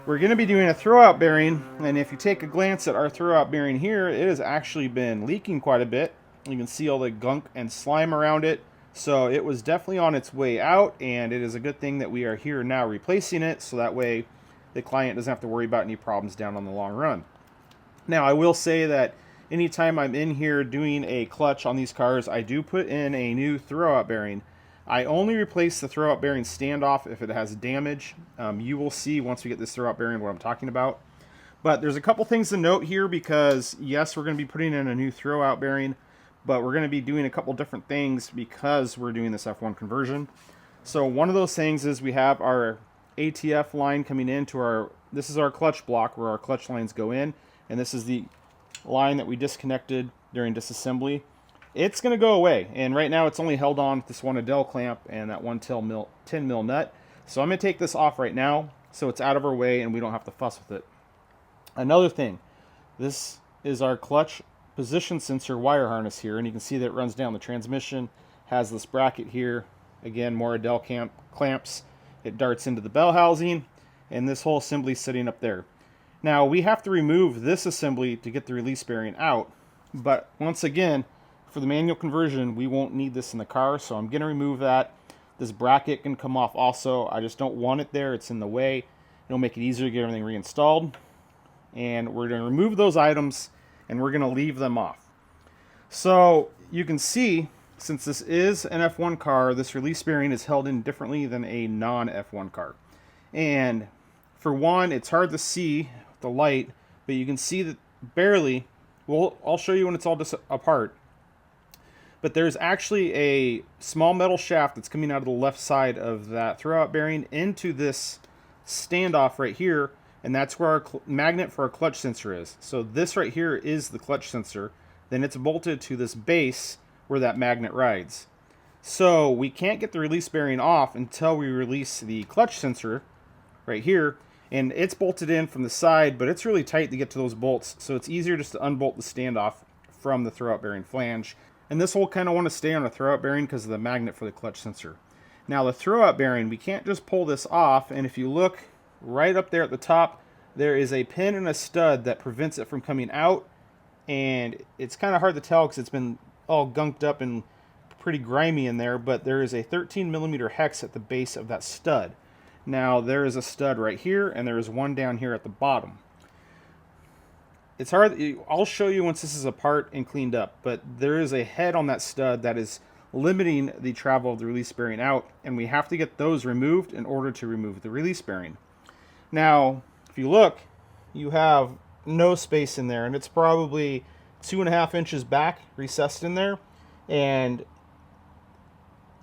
Speaker 1: we're going to be doing a throwout bearing, and if you take a glance at our throwout bearing here, it has actually been leaking quite a bit. You can see all the gunk and slime around it, so it was definitely on its way out, and it is a good thing that we are here now replacing it, so that way the client doesn't have to worry about any problems down on the long run. Now, I will say that anytime I'm in here doing a clutch on these cars, I do put in a new throwout bearing. I only replace the throwout bearing standoff if it has damage. You will see once we get this throwout bearing what I'm talking about. But there's a couple things to note here because, yes, we're going to be putting in a new throwout bearing, but we're going to be doing a couple different things because we're doing this F1 conversion. So one of those things is we have our ATF line coming into our, this is our clutch block where our clutch lines go in, and this is the line that we disconnected during disassembly. It's going to go away, and right now it's only held on with this one Adele clamp and that one 10 mil nut. So I'm going to take this off right now so it's out of our way and we don't have to fuss with it. Another thing, this is our clutch position sensor wire harness here, and you can see that it runs down the transmission, has this bracket here, again more Adele clamps, it darts into the bell housing, and this whole assembly is sitting up there. Now we have to remove this assembly to get the release bearing out, but once again, for the manual conversion, we won't need this in the car, so I'm going to remove that. This bracket can come off also. I just don't want it there. It's in the way. It'll make it easier to get everything reinstalled. And we're going to remove those items, and we're going to leave them off. So you can see, since this is an F1 car, this release bearing is held in differently than a non-F1 car. And for one, it's hard to see with the light, but you can see that barely. Well, I'll show you when it's all apart. But there's actually a small metal shaft that's coming out of the left side of that throwout bearing into this standoff right here, and that's where our magnet for our clutch sensor is. So this right here is the clutch sensor. Then it's bolted to this base where that magnet rides. So we can't get the release bearing off until we release the clutch sensor right here, and it's bolted in from the side, but it's really tight to get to those bolts, so it's easier just to unbolt the standoff from the throwout bearing flange. And this will kind of want to stay on a throwout bearing because of the magnet for the clutch sensor. Now the throwout bearing, we can't just pull this off, and if you look right up there at the top, there is a pin and a stud that prevents it from coming out, and it's kind of hard to tell because it's been all gunked up and pretty grimy in there, but there is a 13mm hex at the base of that stud. Now there is a stud right here, and there is one down here at the bottom. It's hard, I'll show you once this is apart and cleaned up, but there is a head on that stud that is limiting the travel of the release bearing out, and we have to get those removed in order to remove the release bearing. Now, if you look, you have no space in there, and it's probably 2.5 inches back, recessed in there, and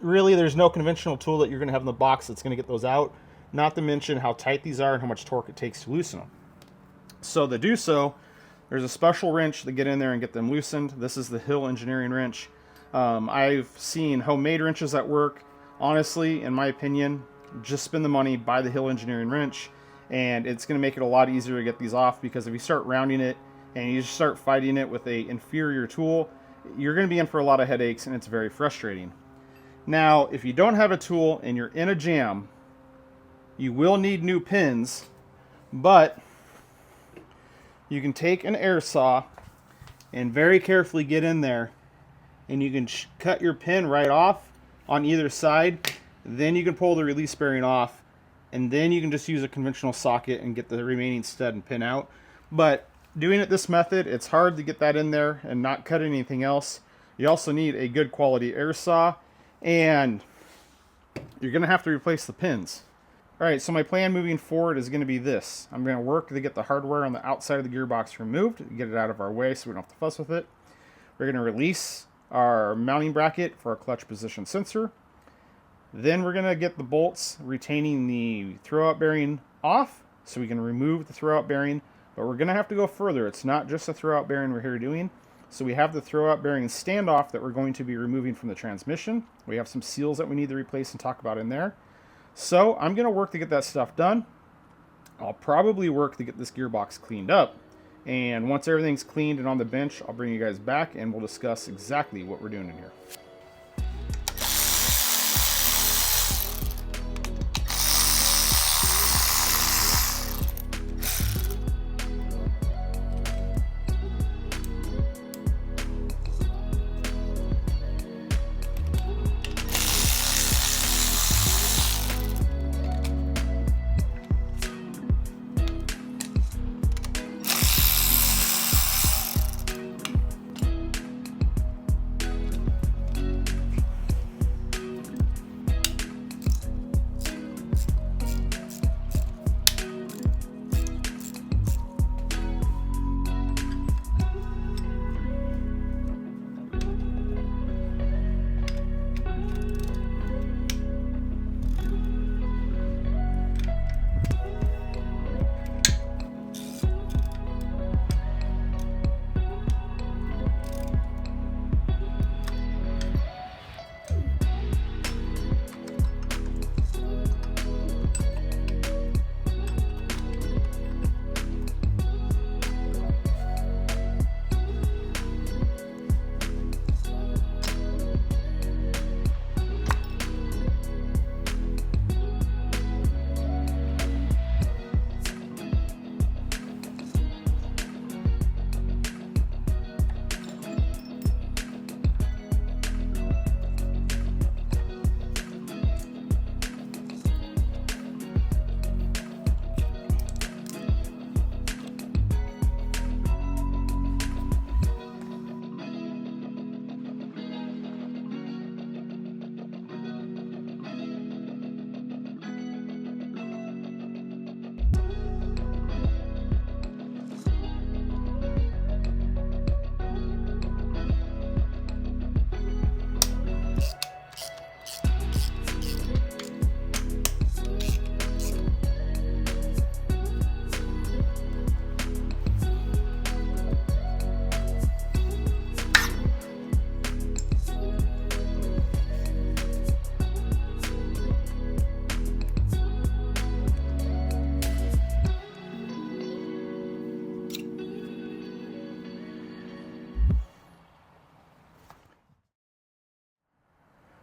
Speaker 1: really there's no conventional tool that you're going to have in the box that's going to get those out, not to mention how tight these are and how much torque it takes to loosen them. So to do so, there's a special wrench to get in there and get them loosened. This is the Hill engineering wrench. I've seen homemade wrenches that work. Honestly, in my opinion, just spend the money, buy the Hill engineering wrench, and it's going to make it a lot easier to get these off, because if you start rounding it and you just start fighting it with an inferior tool, you're going to be in for a lot of headaches, and it's very frustrating. Now, if you don't have a tool and you're in a jam, you will need new pins, but you can take an air saw and very carefully get in there, and you can cut your pin right off on either side. Then you can pull the release bearing off, and then you can just use a conventional socket and get the remaining stud and pin out. But doing it this method, it's hard to get that in there and not cut anything else. You also need a good quality air saw, and you're going to have to replace the pins. Alright, so my plan moving forward is going to be this. I'm going to work to get the hardware on the outside of the gearbox removed, get it out of our way so we don't have to fuss with it. We're going to release our mounting bracket for our clutch position sensor. Then we're going to get the bolts retaining the throwout bearing off so we can remove the throwout bearing. But we're going to have to go further. It's not just the throwout bearing we're here doing. So we have the throwout bearing standoff that we're going to be removing from the transmission. We have some seals that we need to replace and talk about in there. So I'm going to work to get that stuff done. I'll probably work to get this gearbox cleaned up. And once everything's cleaned and on the bench, I'll bring you guys back and we'll discuss exactly what we're doing in here.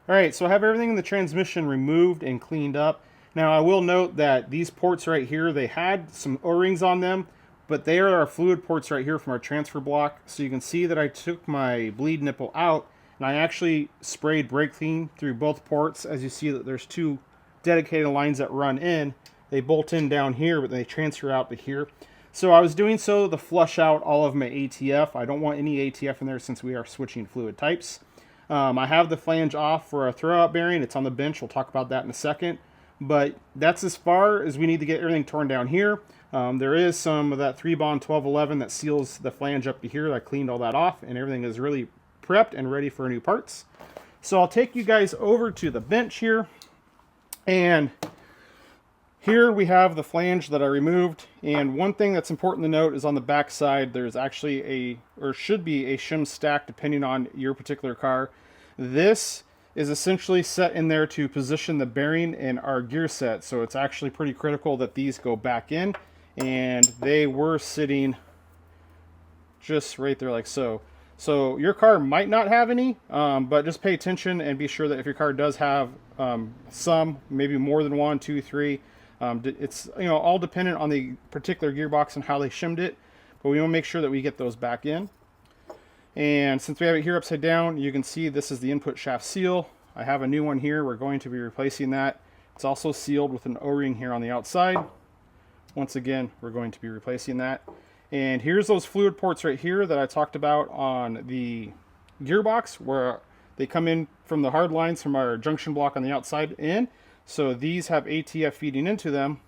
Speaker 1: All right, so I have everything in the transmission removed and cleaned up. Now I will note that these ports right here, they had some O-rings on them, but they are our fluid ports right here from our transfer block. So you can see that I took my bleed nipple out and I actually sprayed brake clean through both ports. As you see that there's two dedicated lines that run in. They bolt in down here, but they transfer out to here. So I was doing so to flush out all of my ATF. I don't want any ATF in there since we are switching fluid types. I have the flange off for a throwout bearing. It's on the bench. We'll talk about that in a second. But that's as far as we need to get everything torn down here. There is some of that 3-bond 1211 that seals the flange up to here. I cleaned all that off and everything is really prepped and ready for new parts. So I'll take you guys over to the bench here. And here we have the flange that I removed. And one thing that's important to note is on the back side, there's actually should be a shim stack depending on your particular car. This is essentially set in there to position the bearing in our gear set. So it's actually pretty critical that these go back in, and they were sitting just right there like so. So your car might not have any, but just pay attention and be sure that if your car does have some, maybe more than 1, 2, 3, it's all dependent on the particular gearbox and how they shimmed it, but we want to make sure that we get those back in. And since we have it here upside down, you can see this is the input shaft seal. I have a new one here. We're going to be replacing that. It's also sealed with an O-ring here on the outside. Once again, we're going to be replacing that. And here's those fluid ports right here that I talked about on the gearbox, where they come in from the hard lines from our junction block on the outside in. So these have ATF feeding into them,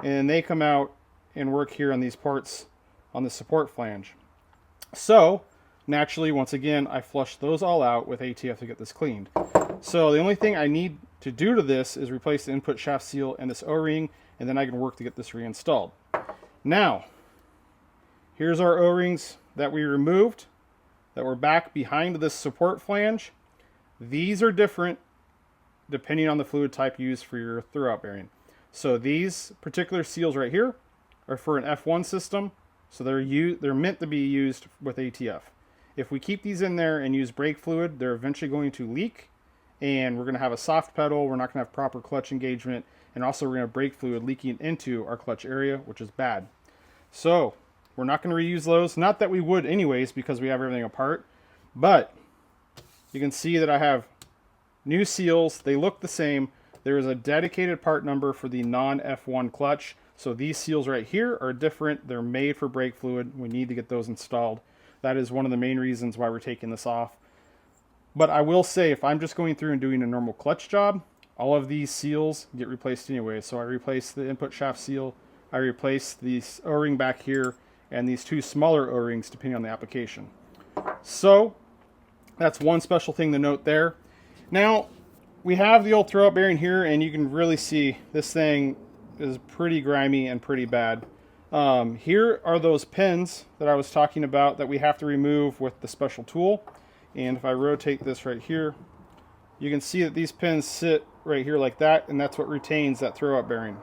Speaker 1: and they come out and work here on these ports on the support flange. So naturally, once again, I flushed those all out with ATF to get this cleaned. So the only thing I need to do to this is replace the input shaft seal and this O-ring, and then I can work to get this reinstalled. Now, here's our O-rings that we removed that were back behind this support flange. These are different depending on the fluid type used for your throwout bearing. So these particular seals right here are for an F1 system, so they're meant to be used with ATF. If we keep these in there and use brake fluid, they're eventually going to leak, and we're going to have a soft pedal. We're not going to have proper clutch engagement, and also we're going to have brake fluid leaking into our clutch area, which is bad. So we're not going to reuse those. Not that we would anyways, because we have everything apart, but you can see that I have new seals. They look the same. There is a dedicated part number for the non-F1 clutch. So these seals right here are different. They're made for brake fluid. We need to get those installed. That is one of the main reasons why we're taking this off. But I will say, if I'm just going through and doing a normal clutch job, all of these seals get replaced anyway. So I replaced the input shaft seal. I replaced the O-ring back here and these two smaller O-rings depending on the application. So that's one special thing to note there. Now, we have the old throwout bearing here, and you can really see this thing is pretty grimy and pretty bad. Here are those pins that I was talking about that we have to remove with the special tool. And if I rotate this right here, you can see that these pins sit right here like that, and that's what retains that throwout bearing.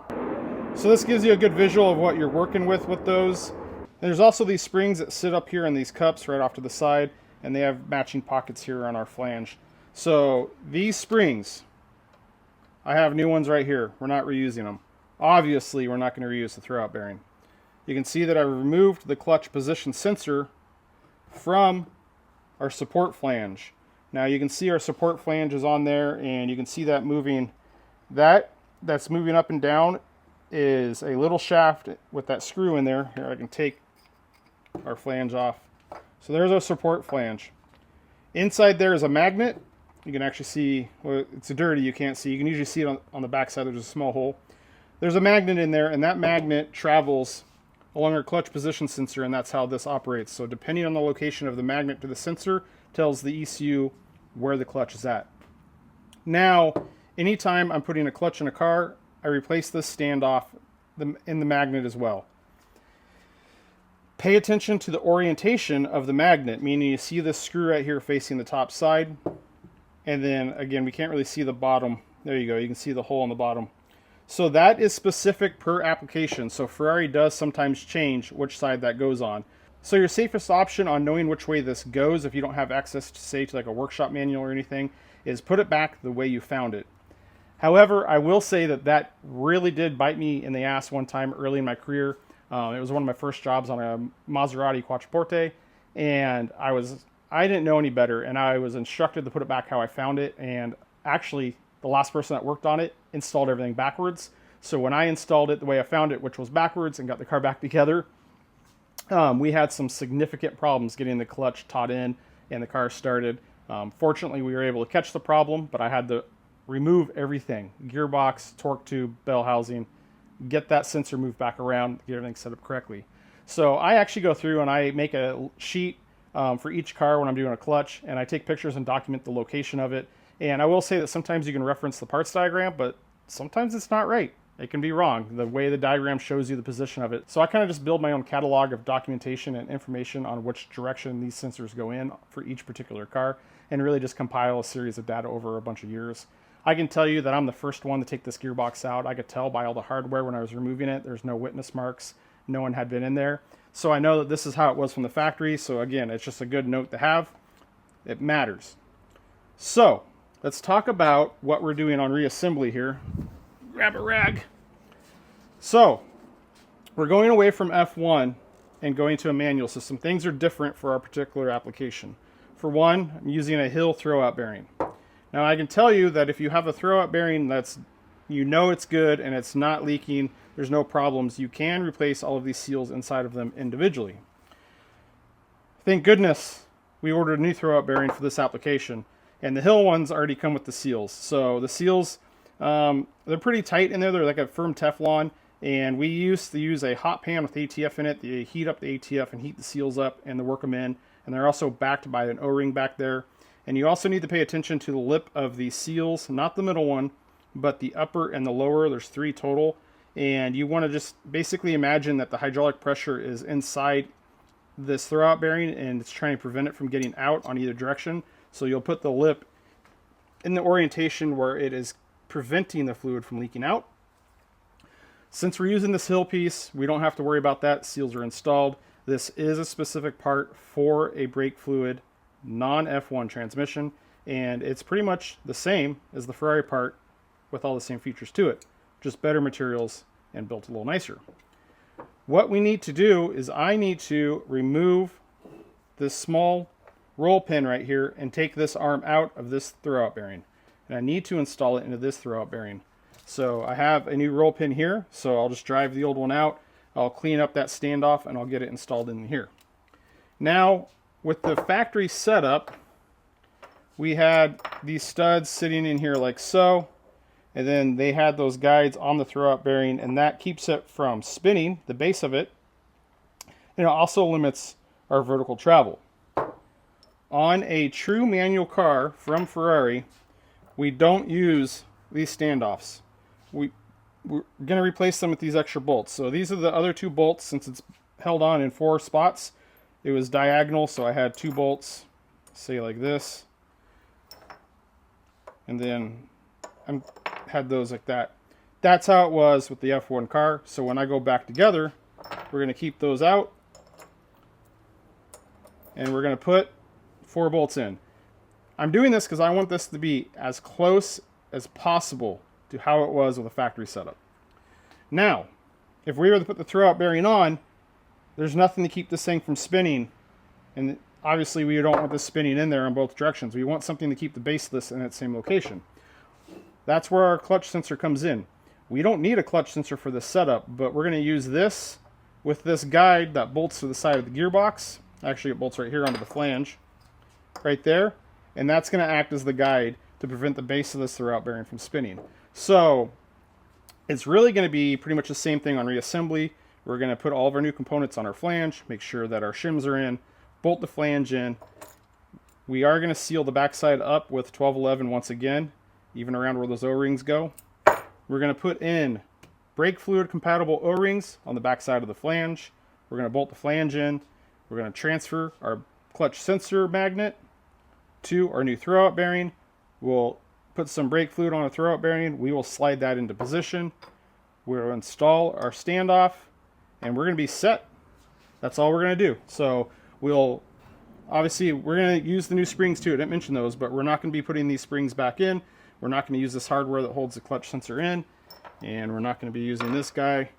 Speaker 1: So this gives you a good visual of what you're working with those. There's also these springs that sit up here in these cups right off to the side, and they have matching pockets here on our flange. So these springs, I have new ones right here. We're not reusing them. Obviously, we're not going to reuse the throwout bearing. You can see that I removed the clutch position sensor from our support flange. Now you can see our support flange is on there, and you can see that moving. That's moving up and down is a little shaft with that screw in there. Here, I can take our flange off. So there's our support flange. Inside there is a magnet. You can actually see, well, it's dirty, you can't see. You can usually see it on the back side. There's a small hole. There's a magnet in there, and that magnet travels along our clutch position sensor, and that's how this operates. So depending on the location of the magnet to the sensor, tells the ECU where the clutch is at. Now, anytime I'm putting a clutch in a car, I replace this standoff in the magnet as well. Pay attention to the orientation of the magnet, meaning you see this screw right here facing the top side, and then again, we can't really see the bottom. There you go, you can see the hole on the bottom. So that is specific per application. So Ferrari does sometimes change which side that goes on. So your safest option on knowing which way this goes, if you don't have access to, say, to like a workshop manual or anything, is put it back the way you found it. However, I will say that that really did bite me in the ass one time early in my career. It was one of my first jobs on a Maserati Quattroporte, and I didn't know any better, and I was instructed to put it back how I found it, and actually the last person that worked on it installed everything backwards. So when I installed it the way I found it, which was backwards, and got the car back together, we had some significant problems getting the clutch taut in and the car started. Fortunately, we were able to catch the problem, but I had to remove everything: gearbox, torque tube, bell housing, get that sensor moved back around, get everything set up correctly. So I actually go through and I make a sheet for each car when I'm doing a clutch, and I take pictures and document the location of it. And I will say that sometimes you can reference the parts diagram, but sometimes it's not right. It can be wrong, the way the diagram shows you the position of it. So I kind of just build my own catalog of documentation and information on which direction these sensors go in for each particular car, and really just compile a series of data over a bunch of years. I can tell you that I'm the first one to take this gearbox out. I could tell by all the hardware when I was removing it. There's no witness marks. No one had been in there. So I know that this is how it was from the factory. So again, it's just a good note to have. It matters. So let's talk about what we're doing on reassembly here. Grab a rag. So we're going away from F1 and going to a manual system. Things are different for our particular application. For one, I'm using a Hill throwout bearing. Now I can tell you that if you have a throwout bearing that's, you know, it's good and it's not leaking, there's no problems, you can replace all of these seals inside of them individually. Thank goodness we ordered a new throwout bearing for this application, and the Hill ones already come with the seals. So the seals, they're pretty tight in there. They're like a firm Teflon, and we used to use a hot pan with ATF in it. They heat up the ATF and heat the seals up and to work them in, and they're also backed by an O-ring back there. And you also need to pay attention to the lip of the seals, not the middle one, but the upper and the lower. There's 3 total. And you want to just basically imagine that the hydraulic pressure is inside this throwout bearing and it's trying to prevent it from getting out on either direction. So you'll put the lip in the orientation where it is preventing the fluid from leaking out. Since we're using this Hill piece, we don't have to worry about that. Seals are installed. This is a specific part for a brake fluid non-F1 transmission, and it's pretty much the same as the Ferrari part with all the same features to it, just better materials and built a little nicer. What we need to do is I need to remove this small roll pin right here and take this arm out of this throwout bearing, and I need to install it into this throwout bearing. So I have a new roll pin here, so I'll just drive the old one out, I'll clean up that standoff, and I'll get it installed in here. Now with the factory setup, we had these studs sitting in here like so, and then they had those guides on the throwout bearing, and that keeps it from spinning, the base of it, and it also limits our vertical travel. On a true manual car from Ferrari, we don't use these standoffs. We're going to replace them with these extra bolts. So these are the other 2 bolts. Since it's held on in 4 spots, it was diagonal, so I had 2 bolts, say like this, and then I had those like that. That's how it was with the F1 car. So when I go back together, we're going to keep those out, and we're going to put 4 bolts in. I'm doing this because I want this to be as close as possible to how it was with a factory setup. Now, if we were to put the throwout bearing on, there's nothing to keep this thing from spinning, and obviously we don't want this spinning in there in both directions. We want something to keep the base of this in that same location. That's where our clutch sensor comes in. We don't need a clutch sensor for this setup, but we're going to use this with this guide that bolts to the side of the gearbox. Actually, it bolts right here onto the flange, right there, and that's going to act as the guide to prevent the base of this throwout bearing from spinning. So it's really going to be pretty much the same thing on reassembly. We're going to put all of our new components on our flange, make sure that our shims are in, bolt the flange in. We are going to seal the backside up with 1211 once again, even around where those O-rings go. We're going to put in brake fluid compatible O-rings on the backside of the flange. We're going to bolt the flange in. We're going to transfer our clutch sensor magnet to our new throwout bearing. We'll put some brake fluid on a throwout bearing. We will slide that into position. We'll install our standoff, and we're going to be set. That's all we're going to do. So we'll obviously we're going to use the new springs too. I didn't mention those, but we're not going to be putting these springs back in. We're not going to use this hardware that holds the clutch sensor in, and we're not going to be using this guy,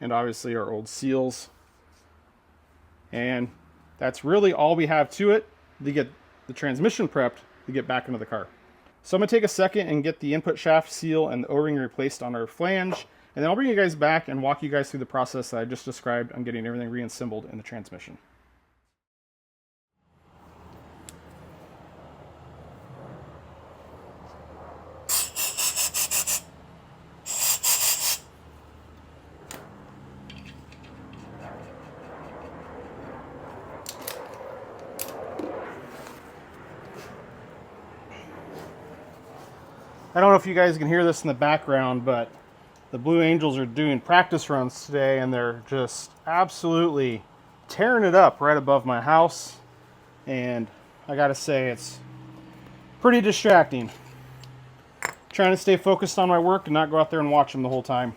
Speaker 1: and obviously our old seals. And that's really all we have to it to get the transmission prepped to get back into the car. So I'm going to take a second and get the input shaft seal and the O-ring replaced on our flange, and then I'll bring you guys back and walk you guys through the process that I just described on getting everything reassembled in the transmission. I don't know if you guys can hear this in the background, but the Blue Angels are doing practice runs today, and they're just absolutely tearing it up right above my house. And I gotta say, it's pretty distracting. Trying to stay focused on my work and not go out there and watch them the whole time.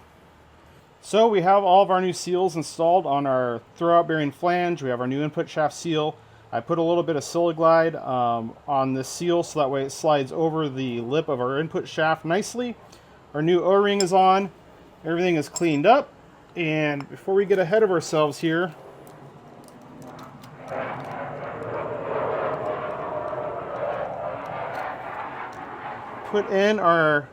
Speaker 1: So we have all of our new seals installed on our throwout bearing flange. We have our new input shaft seal. I put a little bit of Siliglide on this seal so that way it slides over the lip of our input shaft nicely. Our new O-ring is on. Everything is cleaned up. And before we get ahead of ourselves here, put in our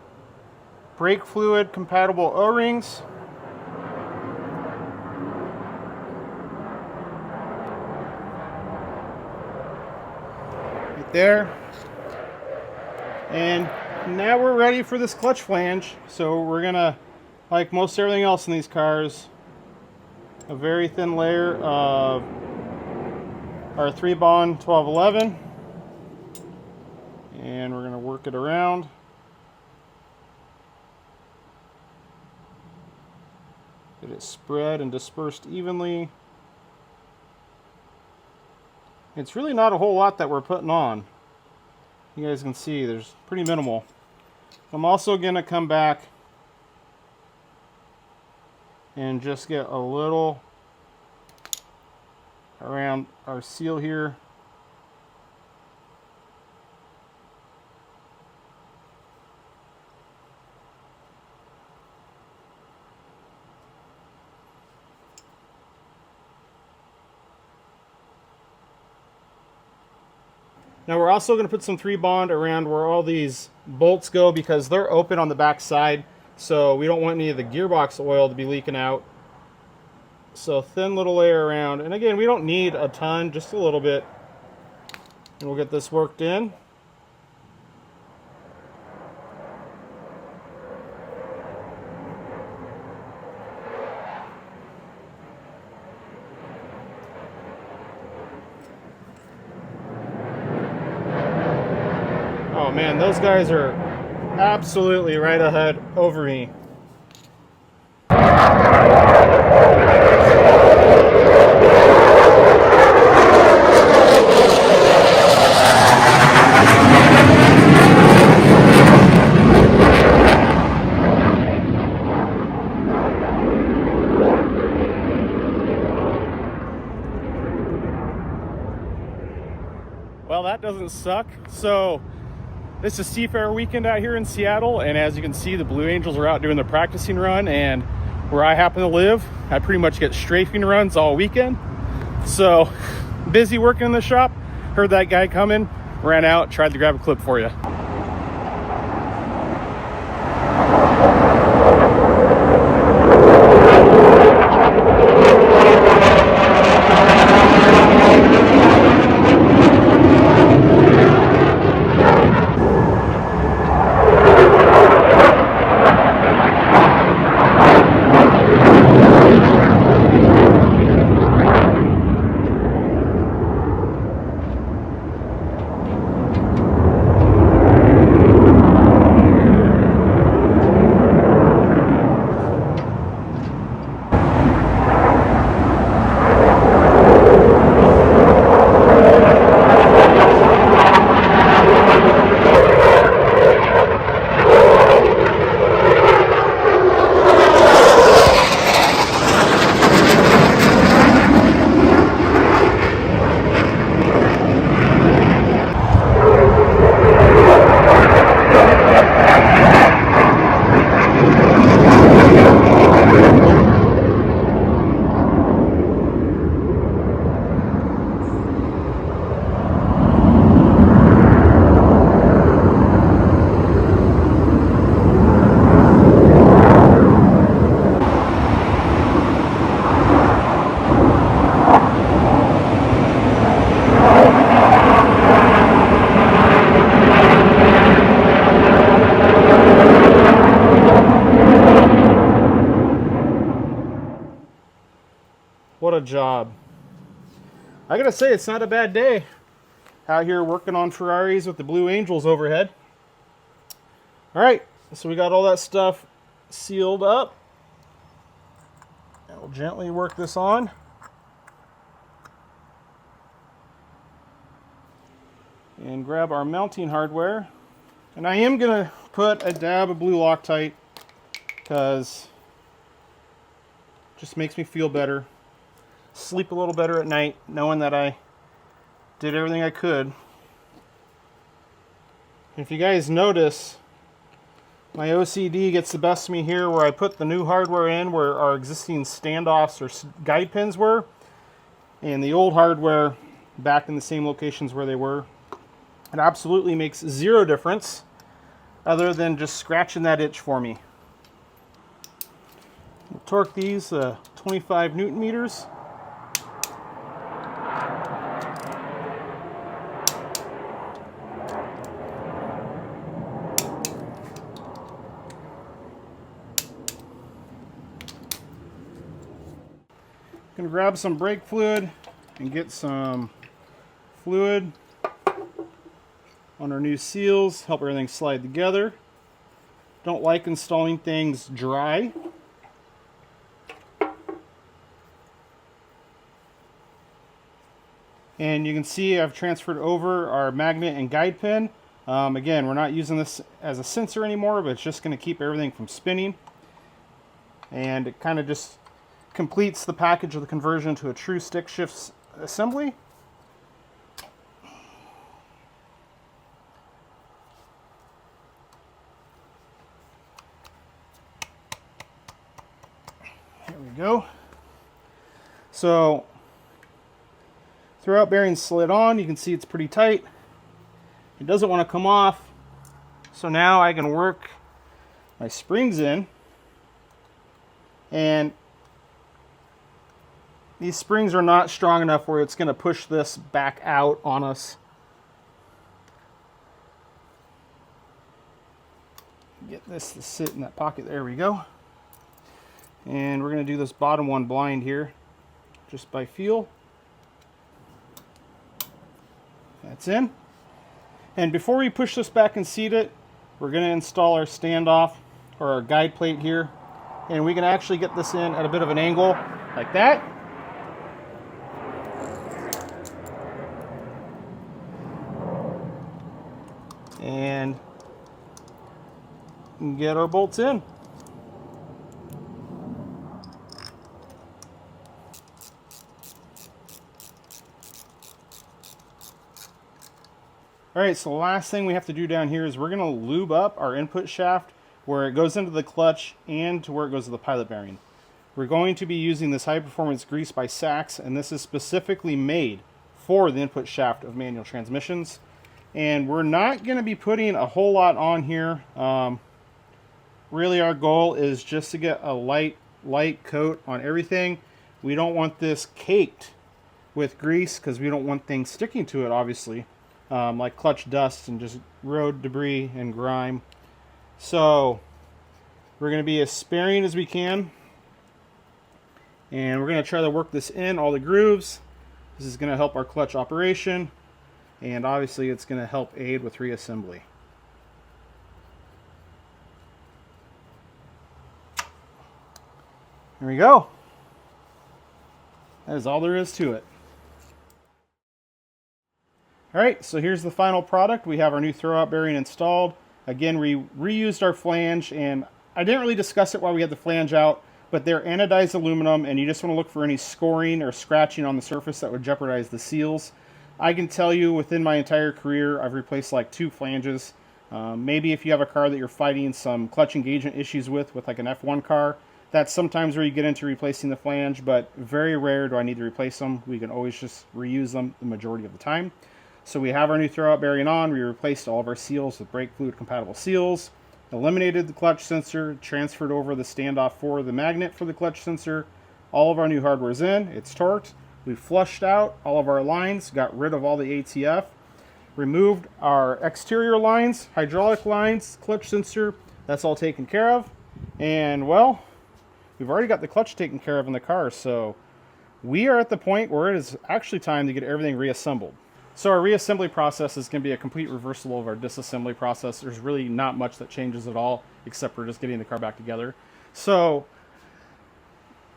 Speaker 1: brake fluid compatible O-rings. There, and now we're ready for this clutch flange. So we're gonna, like most everything else in these cars, a very thin layer of our 3-bond 1211, and we're gonna work it around. Get it spread and dispersed evenly. It's really not a whole lot that we're putting on. You guys can see there's pretty minimal. I'm also going to come back and just get a little around our seal here. Now we're also going to put some 3-bond around where all these bolts go, because they're open on the back side, so we don't want any of the gearbox oil to be leaking out. So thin little layer around, and again, we don't need a ton, just a little bit, and we'll get this worked in. Oh man, those guys are absolutely right ahead over me. Well, that doesn't suck. So this is Seafair weekend out here in Seattle, and as you can see, the Blue Angels are out doing the practicing run, and where I happen to live, I pretty much get strafing runs all weekend. So busy working in the shop, heard that guy coming, ran out, tried to grab a clip for you. job. I gotta say, it's not a bad day out here working on Ferraris with the Blue Angels overhead. All right, so we got all that stuff sealed up. And we'll gently work this on. And grab our mounting hardware. And I am gonna put a dab of blue Loctite because it just makes me feel better. Sleep a little better at night knowing that I did everything I could. If you guys notice, my OCD gets the best of me here where I put the new hardware in where our existing standoffs or guide pins were, and the old hardware back in the same locations where they were. It absolutely makes zero difference other than just scratching that itch for me. We'll torque these 25 Newton meters. Gonna grab some brake fluid and get some fluid on our new seals, help everything slide together. Don't like installing things dry. And you can see I've transferred over our magnet and guide pin. Again, we're not using this as a sensor anymore, but it's just going to keep everything from spinning. And it kind of just completes the package of the conversion to a true stick shift assembly. There we go. So, Throwout bearing slid on. You can see it's pretty tight. It doesn't want to come off. So now I can work my springs in. And these springs are not strong enough where it's going to push this back out on us. Get this to sit in that pocket. There we go. And we're going to do this bottom one blind here, just by feel. That's in. And before we push this back and seat it, we're going to install our standoff or our guide plate here. And we can actually get this in at a bit of an angle like that. And get our bolts in. Alright, so the last thing we have to do down here is we're going to lube up our input shaft where it goes into the clutch and to where it goes to the pilot bearing. We're going to be using this high performance grease by Sachs, and this is specifically made for the input shaft of manual transmissions. And we're not going to be putting a whole lot on here. Really our goal is just to get a light coat on everything. We don't want this caked with grease because we don't want things sticking to it, obviously. Like clutch dust and just road debris and grime. So we're going to be as sparing as we can, and we're going to try to work this in all the grooves. This is going to help our clutch operation, and obviously it's going to help aid with reassembly. There we go. That is all there is to it. Alright, so here's the final product. We have our new throwout bearing installed. Again, we reused our flange, and I didn't really discuss it while we had the flange out, but they're anodized aluminum, and you just want to look for any scoring or scratching on the surface that would jeopardize the seals. I can tell you within my entire career, I've replaced like 2 flanges. Maybe if you have a car that you're fighting some clutch engagement issues with like an F1 car, that's sometimes where you get into replacing the flange, but very rare do I need to replace them. We can always just reuse them the majority of the time. So we have our new throwout bearing on. We replaced all of our seals with brake fluid compatible seals, eliminated the clutch sensor, transferred over the standoff for the magnet for the clutch sensor. All of our new hardware is in. It's torqued. We flushed out all of our lines, got rid of all the ATF, removed our exterior lines, hydraulic lines, clutch sensor. That's all taken care of. And well, we've already got the clutch taken care of in the car, so we are at the point where it is actually time to get everything reassembled. So our reassembly process is going to be a complete reversal of our disassembly process. There's really not much that changes at all, except for just getting the car back together. So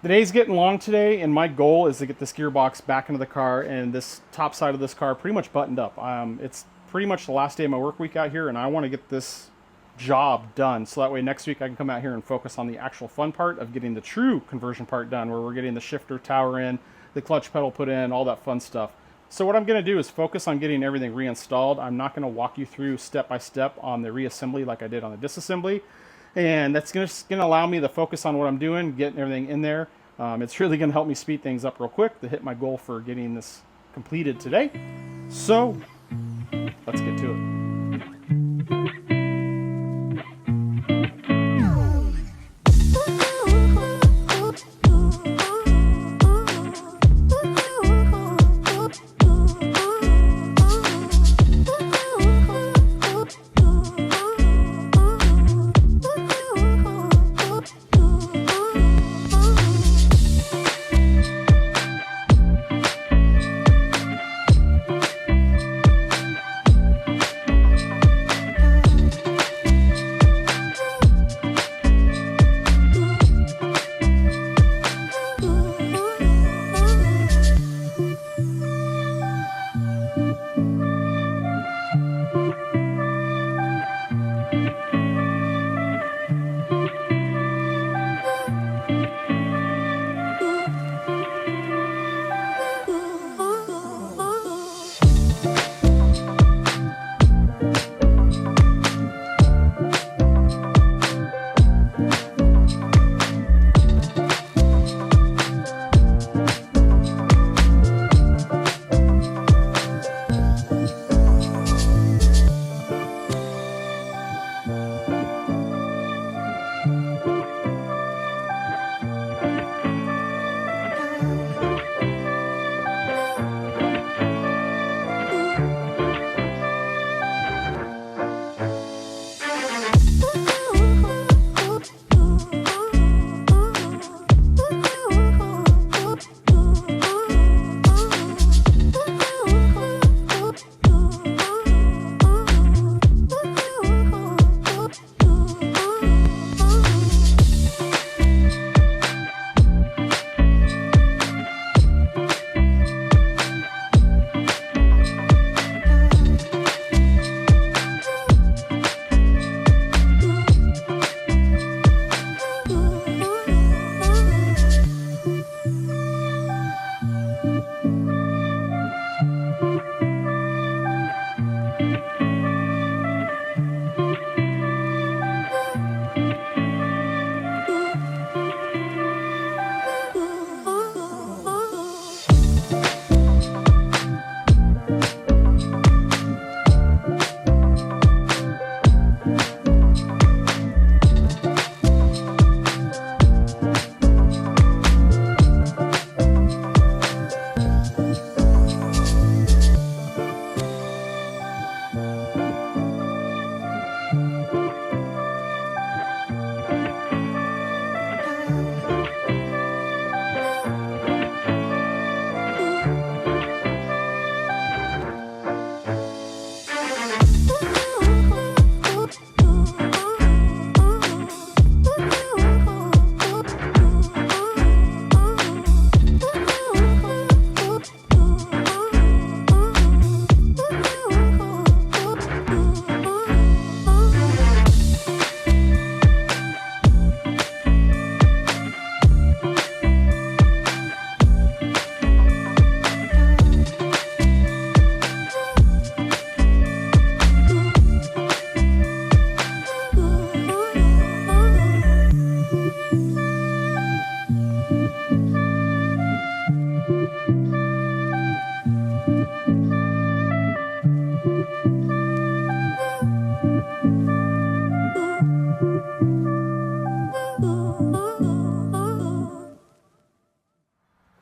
Speaker 1: the day's getting long today, and my goal is to get this gearbox back into the car and this top side of this car pretty much buttoned up. It's pretty much the last day of my work week out here, and I want to get this job done so that way next week I can come out here and focus on the actual fun part of getting the true conversion part done, where we're getting the shifter tower in, the clutch pedal put in, all that fun stuff. So what I'm going to do is focus on getting everything reinstalled. I'm not going to walk you through step by step on the reassembly like I did on the disassembly, and that's going to allow me to focus on what I'm doing, getting everything in there. It's really going to help me speed things up real quick to hit my goal for getting this completed today. So let's get to it.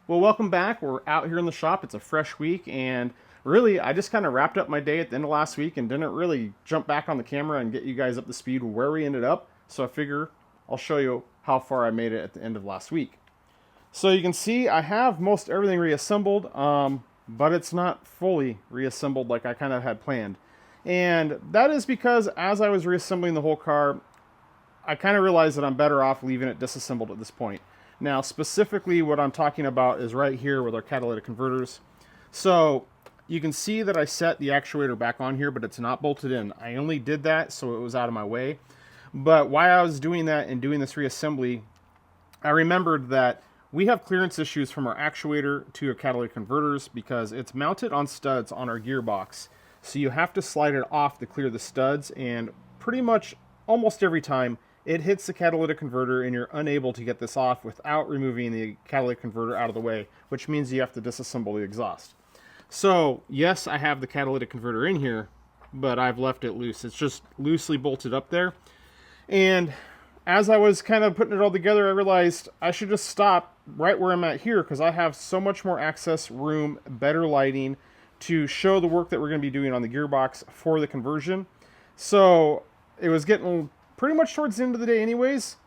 Speaker 1: Well, welcome back. We're out here in the shop. It's a fresh week, and really, I just kind of wrapped up my day at the end of last week and didn't really jump back on the camera and get you guys up to speed where we ended up. So I figure I'll show you how far I made it at the end of last week. So you can see I have most everything reassembled, but it's not fully reassembled like I kind of had planned. And that is because as I was reassembling the whole car, I kind of realized that I'm better off leaving it disassembled at this point. Now, specifically what I'm talking about is right here with our catalytic converters. So you can see that I set the actuator back on here, but it's not bolted in. I only did that so it was out of my way. But while I was doing that and doing this reassembly, I remembered that we have clearance issues from our actuator to our catalytic converters because it's mounted on studs on our gearbox. So you have to slide it off to clear the studs, and pretty much almost every time it hits the catalytic converter and you're unable to get this off without removing the catalytic converter out of the way, which means you have to disassemble the exhaust. So yes, I have the catalytic converter in here, but I've left it loose. It's just loosely bolted up there. And as I was kind of putting it all together, I realized I should just stop right where I'm at here because I have so much more access room, better lighting to show the work that we're going to be doing on the gearbox for the conversion. So it was getting pretty much towards the end of the day anyways.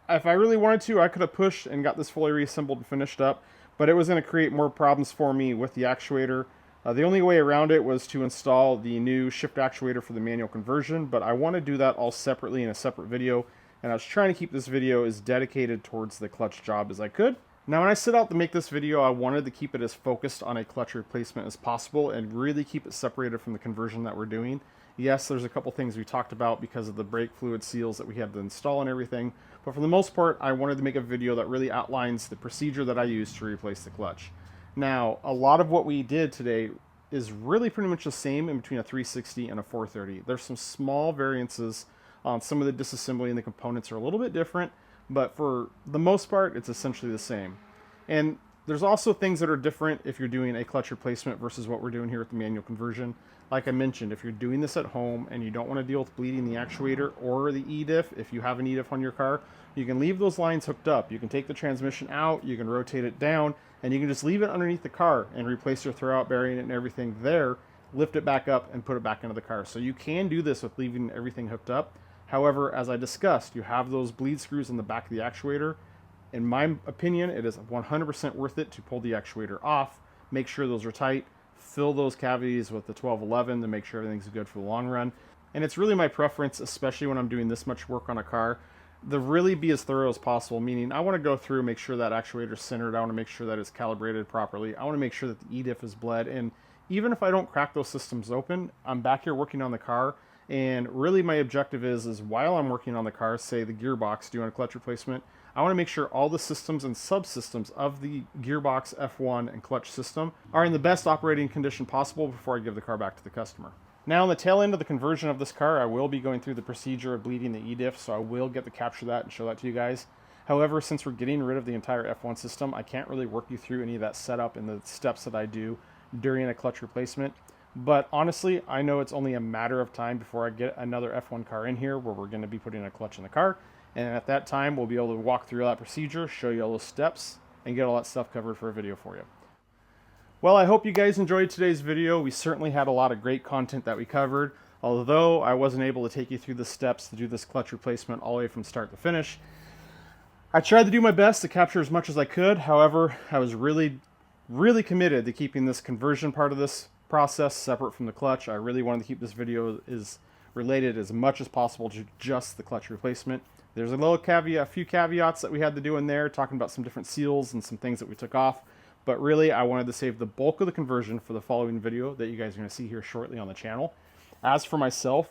Speaker 1: If I really wanted to, I could have pushed and got this fully reassembled and finished up, but it was going to create more problems for me with the actuator. The only way around it was to install the new shift actuator for the manual conversion, but I want to do that all separately in a separate video. And I was trying to keep this video as dedicated towards the clutch job as I could. Now, when I set out to make this video, I wanted to keep it as focused on a clutch replacement as possible and really keep it separated from the conversion that we're doing. Yes, there's a couple things we talked about because of the brake fluid seals that we had to install and everything, but for the most part, I wanted to make a video that really outlines the procedure that I use to replace the clutch. Now, a lot of what we did today is really pretty much the same in between a 360 and a 430. There's some small variances. Some of the disassembly and the components are a little bit different, but for the most part, it's essentially the same. And there's also things that are different if you're doing a clutch replacement versus what we're doing here with the manual conversion. Like I mentioned, if you're doing this at home and you don't want to deal with bleeding the actuator or the E-diff, if you have an E-diff on your car, you can leave those lines hooked up. You can take the transmission out, you can rotate it down, and you can just leave it underneath the car and replace your throwout bearing and everything there, lift it back up and put it back into the car. So you can do this with leaving everything hooked up. However, as I discussed, you have those bleed screws in the back of the actuator. In my opinion, it is 100% worth it to pull the actuator off, make sure those are tight, fill those cavities with the 1211 to make sure everything's good for the long run. And it's really my preference, especially when I'm doing this much work on a car, to really be as thorough as possible, meaning I want to go through, make sure that actuator's centered, I want to make sure that it's calibrated properly, I want to make sure that the E-diff is bled, and even if I don't crack those systems open, I'm back here working on the car. And really my objective is while I'm working on the car, say the gearbox, doing a clutch replacement, I want to make sure all the systems and subsystems of the gearbox, F1, and clutch system are in the best operating condition possible before I give the car back to the customer. Now, on the tail end of the conversion of this car, I will be going through the procedure of bleeding the E-diff, so I will get to capture that and show that to you guys. However, since we're getting rid of the entire F1 system, I can't really work you through any of that setup and the steps that I do during a clutch replacement. But honestly, I know it's only a matter of time before I get another F1 car in here where we're going to be putting a clutch in the car. And at that time, we'll be able to walk through that procedure, show you all those steps, and get all that stuff covered for a video for you. Well, I hope you guys enjoyed today's video. We certainly had a lot of great content that we covered. Although I wasn't able to take you through the steps to do this clutch replacement all the way from start to finish, I tried to do my best to capture as much as I could. However, I was really committed to keeping this conversion part of this process separate from the clutch. I really wanted to keep this video as related as much as possible to just the clutch replacement. There's a few caveats that we had to do in there, talking about some different seals and some things that we took off. But really, I wanted to save the bulk of the conversion for the following video that you guys are going to see here shortly on the channel. As for myself,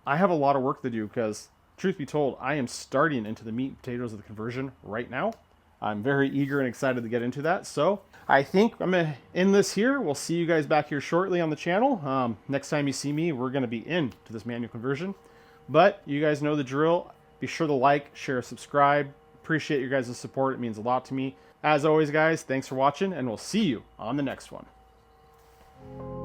Speaker 1: I have a lot of work to do because, truth be told, I am starting into the meat and potatoes of the conversion right now. I'm very eager and excited to get into that. So I think I'm going to end this here. We'll see you guys back here shortly on the channel. Next time you see me, we're going to be into this manual conversion. But you guys know the drill. Be sure to like, share, subscribe. Appreciate your guys' support. It means a lot to me. As always, guys, thanks for watching, and we'll see you on the next one.